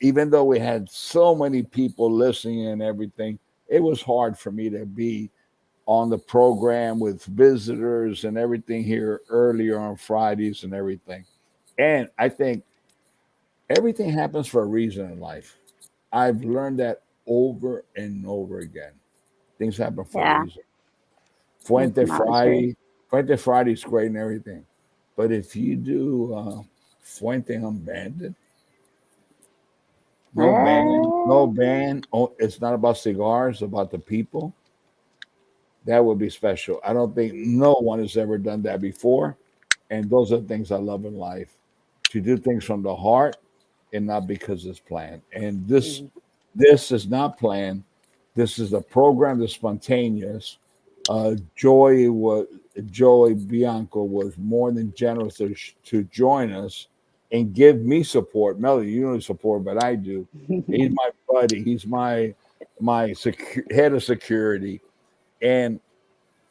even though we had so many people listening and everything, it was hard for me to be on the program with visitors and everything here earlier on Fridays and everything. And I think everything happens for a reason in life. I've learned that over and over again. Things happen for a Yeah. reason. That's Fuente not true. Friday, Fuente Friday is great and everything. But if you do Fuente Unbanded, no band, no Uh, band. Oh, it's not about cigars, it's about the people. That would be special. I don't think no one has ever done that before. And those are the things I love in life, to do things from the heart and not because it's planned. And this Mhm. this is not planned. This is a program that's spontaneous. Joy Joy Bianco was more than generous to join us and give me support. Melody, you don't support, but I do. He's my buddy. He's my head of security, and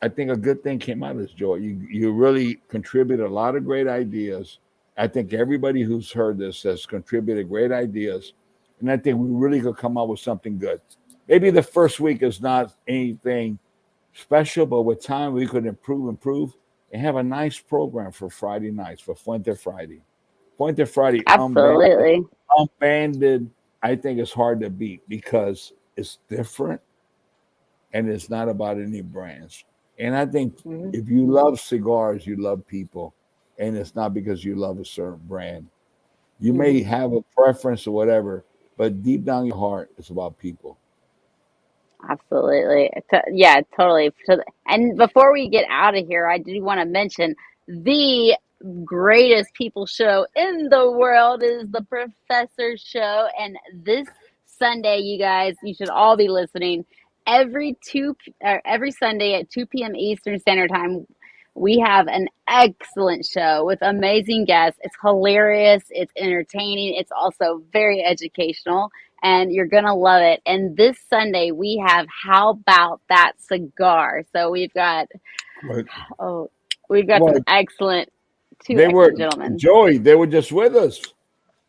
I think a good thing came out of this, Joy. You really contributed a lot of great ideas. I think everybody who's heard this has contributed great ideas, and I think we really could come up with something good. Maybe the first week is not anything special, but with time we could improve, and have a nice program for Friday nights for Fuente Friday. Fuente Friday Absolutely. unbanded. I think it's hard to beat because it's different and it's not about any brands. And I think Mhm. if you love cigars, you love people, and it's not because you love a certain brand. You may Mhm. have a preference or whatever, but deep down your heart, it's about people. Absolutely. Yeah, totally. And before we get out of here, I do want to mention the greatest people show in the world is the Professor Show. And this Sunday, you guys, you should all be listening. Every Sunday at 2 p.m. Eastern Standard Time, we have an excellent show with amazing guests. It's hilarious, it's entertaining, it's also very educational, and you're gonna love it. And this Sunday we have How About That Cigar? So But oh we've got some well, two they were excellent gentlemen. Joey. They were just with us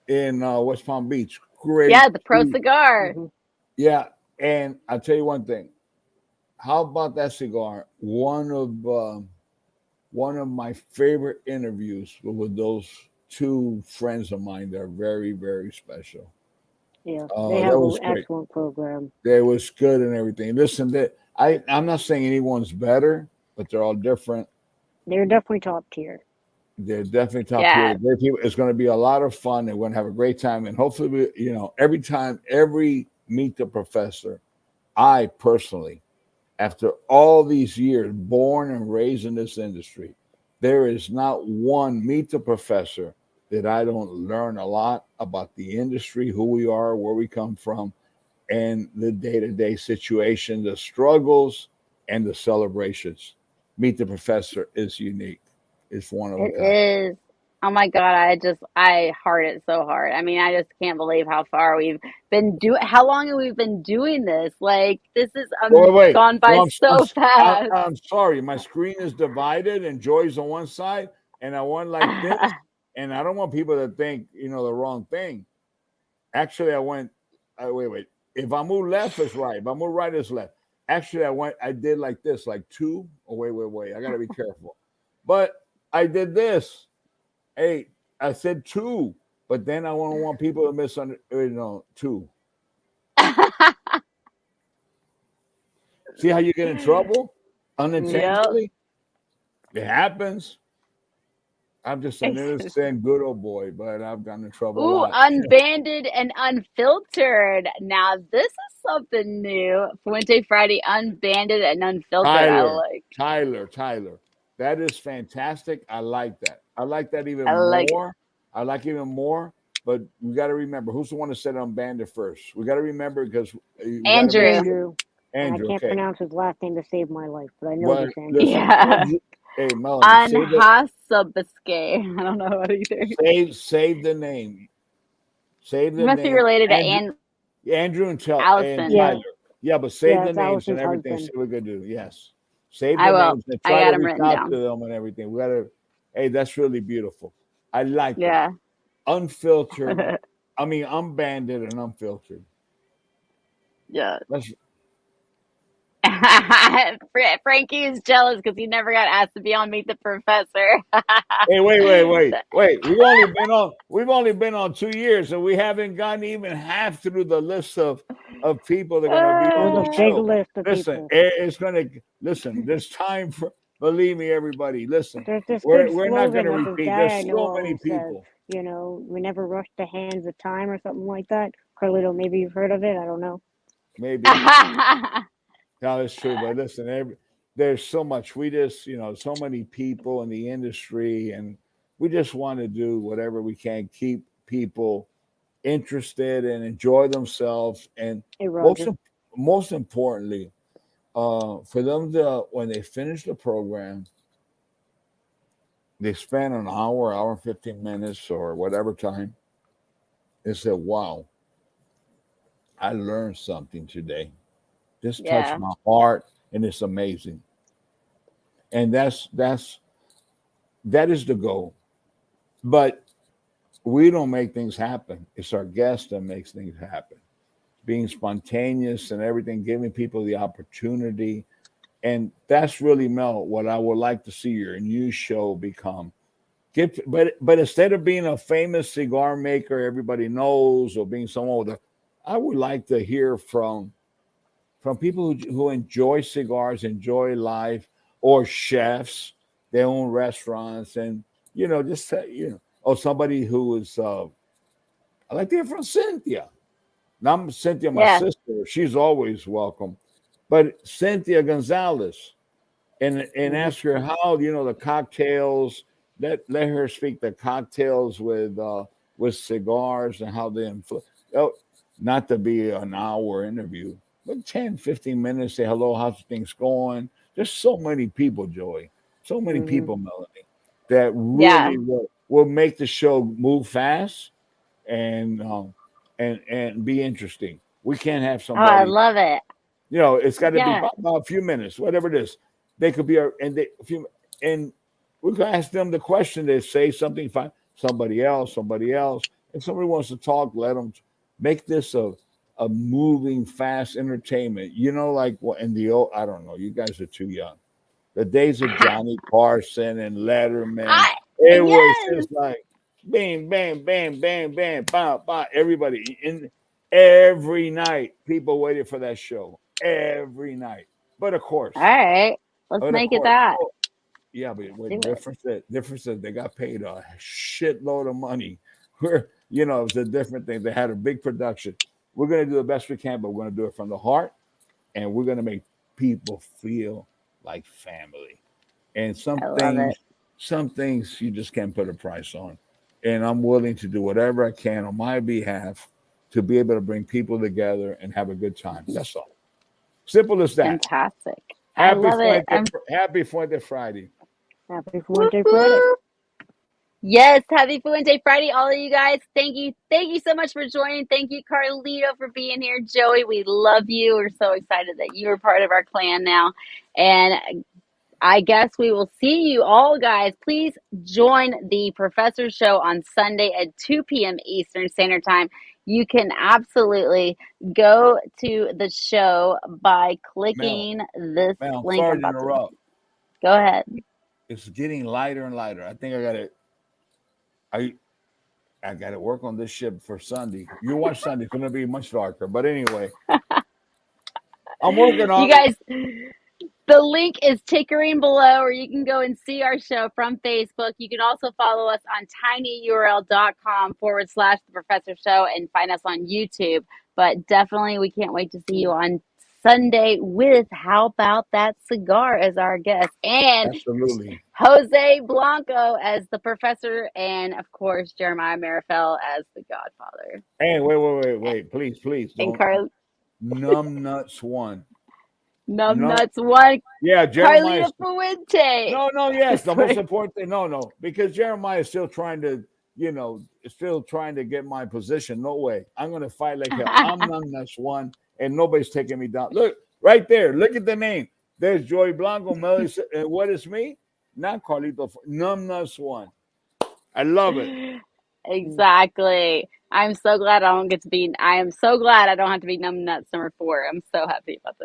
in West Palm Beach. Great Yeah, the Pro people. Cigar. Mhm. Yeah, and I'll tell you one thing. How about that cigar? One of my favorite interviews with those two friends of mine that are very, very special. Yeah, they That have an was great. excellent program. That was good and everything. Listen, that I'm not saying anyone's better, but they're all different. They're definitely top tier. They're definitely top tier. Yeah, They're great people. It's going to be a lot of fun. And we're going to have a great time. And hopefully, every time, every meet the professor, I personally, after all these years, born and raised in this industry, there is not one meet the professor that I don't learn a lot about the industry, who we are, where we come from, and the day-to-day situation, the struggles and the celebrations. Meet the Professor is unique. It's one of a it kind. is. Oh my God, I heart it so hard. I mean, I just can't believe how far we've been how long have we been doing this? Like, this is Wait. gone by No, so fast. I'm sorry. My screen is divided, and Joy's on one side, and I went like this, and I don't want people to think the wrong thing. Actually, I went. Wait. If I move left, it's right. If I move right, it's left. Actually, I did like this, like two. Oh, wait. I gotta be careful. But I did this. Hey, I said two, but then I don't want people to misunderstand. Two. See how you get in trouble Yep. unintentionally? It happens. I'm just an innocent, good old boy, but I've gotten in trouble a Ooh, lot. unbanded and unfiltered. Now this is something new. Fuente Friday, unbanded and unfiltered. I Tyler, like. Tyler. That is fantastic. I like that. I like that even I like it. more. I like even more. But we got to remember who's the one that said unbanded first. We got to remember because you got to make Andrew. Andrew. And I Andrew. can't Okay. pronounce his last name to save my life, but I know Well, this Andrew. listen, Yeah. Andrew. Hey, Melanie, Unhasabiske. I don't know what either. save the name. Save You the must be name. related to Andrew and Allison. Yeah, Tyler. Yeah, but save the it's names and Allison's everything. husband. See what we could do. Yes. Save I the will. names and I try got to them reach written out to down. them and everything. We gotta hey, that's really beautiful. I like that. Yeah. Unfiltered. I mean unbanded and unfiltered. Yeah. Let's Frankie is jealous because he never got asked to be on Meet the Professor. Hey, wait. We've only been on 2 years, and we haven't gotten even half through the list of people that are going to be on There's the a big show. list of Listen, people. it's going to listen. There's time for. Believe me, everybody. Listen, There's this good we're not going slogan to that this repeat. guy I There's know so many always says, people. we never rush the hands of time or something like that. Carlito, maybe you've heard of it. I don't know. Maybe no, it's true. But listen, there's so much. We just, so many people in the industry, and we just want to do whatever we can keep people interested and enjoy themselves. And Hey, most Roger. most importantly, for them to when they finish the program, they spend an hour and 15 minutes or whatever time, and say, "Wow, I learned something today. This touched Yeah. my heart, and it's amazing." And that is the goal. But we don't make things happen. It's our guest that makes things happen. Being spontaneous and everything, giving people the opportunity. And that's really, Mel, what I would like to see your new show become. But instead of being a famous cigar maker everybody knows or being someone I would like to hear from people who enjoy cigars, enjoy life, or chefs, their own restaurants, and just or somebody who is. I like to hear from Cynthia. Not Cynthia, my Yeah. sister. She's always welcome, but Cynthia Gonzalez, and Hmm. ask her how the cocktails. Let her speak the cocktails with cigars and how they influence. Oh, not to be an hour interview, but 10, 15 minutes. Say hello, how's things going? There's so many people, Joey. So many Hmm. people, Melanie, that Yeah. really will make the show move fast and and be interesting. We can't have Oh, I somebody love it. it's got to be Yeah. about a few minutes, whatever it is. They could be a few, and we could ask them the question. They say something, find somebody else, If somebody wants to talk, let them make this a moving, fast entertainment. Like what in the old, I don't know. You guys are too young. The days of Johnny Carson and Letterman, I it was yes. just like bang, bang, bang, bang, bang, bam, bam. Everybody in every night, people waited for that show every night. But of course, All right. Let's but of make it course, that. yeah. But Do what it. difference is they got paid a shitload of money. Where it was a different thing. They had a big production. We're gonna do the best we can, but we're gonna do it from the heart, and we're gonna make people feel like family. And I love it. some things you just can't put a price on. And I'm willing to do whatever I can on my behalf to be able to bring people together and have a good time. That's all. Simple as that. Fantastic. I love it. I'm Happy Fuente Friday. Happy whoop, Fuente Friday. whoop. Yes, happy Fuente Friday, all of you guys. Thank you. Thank you so much for joining. Thank you, Carlito, for being here. Joey, we love you. We're so excited that you are part of our clan now. And I guess we will see you all, guys. Please join the Professor Show on Sunday at 2 p.m. Eastern Standard Time. You can absolutely go to the show by Mel, clicking this I'm link sorry I'm to about to. interrupt. Go ahead. It's getting lighter and lighter. I think I got to work on this ship for Sunday. You watch Sunday; it's going to be much darker. But anyway, I'm working You on it. guys, the link is tickering below, or you can go and see our show from Facebook. You can also follow us on tinyurl.com/The Professor Show and find us on YouTube. But definitely, we can't wait to see you on Sunday with How About That Cigar as our guest, and Absolutely. Jose Blanco as the professor, and of course, Jeremiah Marifel as the godfather. Hey, wait. Please And don't. Numb Nuts one. No, Numbnuts one, yeah, Jeremiah. Carlita Fuente. No, yes. The That's most right. important thing, no, because Jeremiah is still trying to, still trying to get my position. No way. I'm going to fight like hell. I'm Numb Nuts one, and nobody's taking me down. Look, right there. Look at the name. There's Joey Blanco, Melly. What is me? Not Carlito. Numb Nuts one. I love it. Exactly. I'm so glad I don't get to be. I am so glad I don't have to be numbnuts number 4. I'm so happy about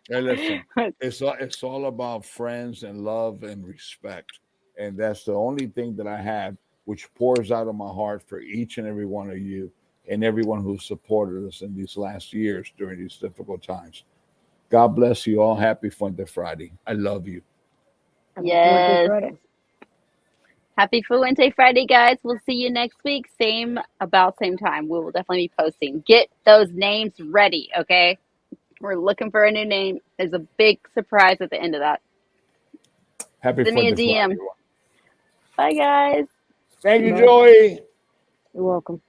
Hey, listen, this. it's all about friends and love and respect, and that's the only thing that I have, which pours out of my heart for each and every one of you and everyone who supported us in these last years during these difficult times. God bless you all. Happy Fuente Friday. I love you. Happy Fuente Yes. Friday. Happy Fuente Friday, guys. We'll see you next week. Same time. We will definitely be posting. Get those names ready, okay? We're looking for a new name. There's a big surprise at the end of that. Happy Send me a Fuente Friday. DM. Bye, guys. Thank you, Bye. Joey. You're welcome.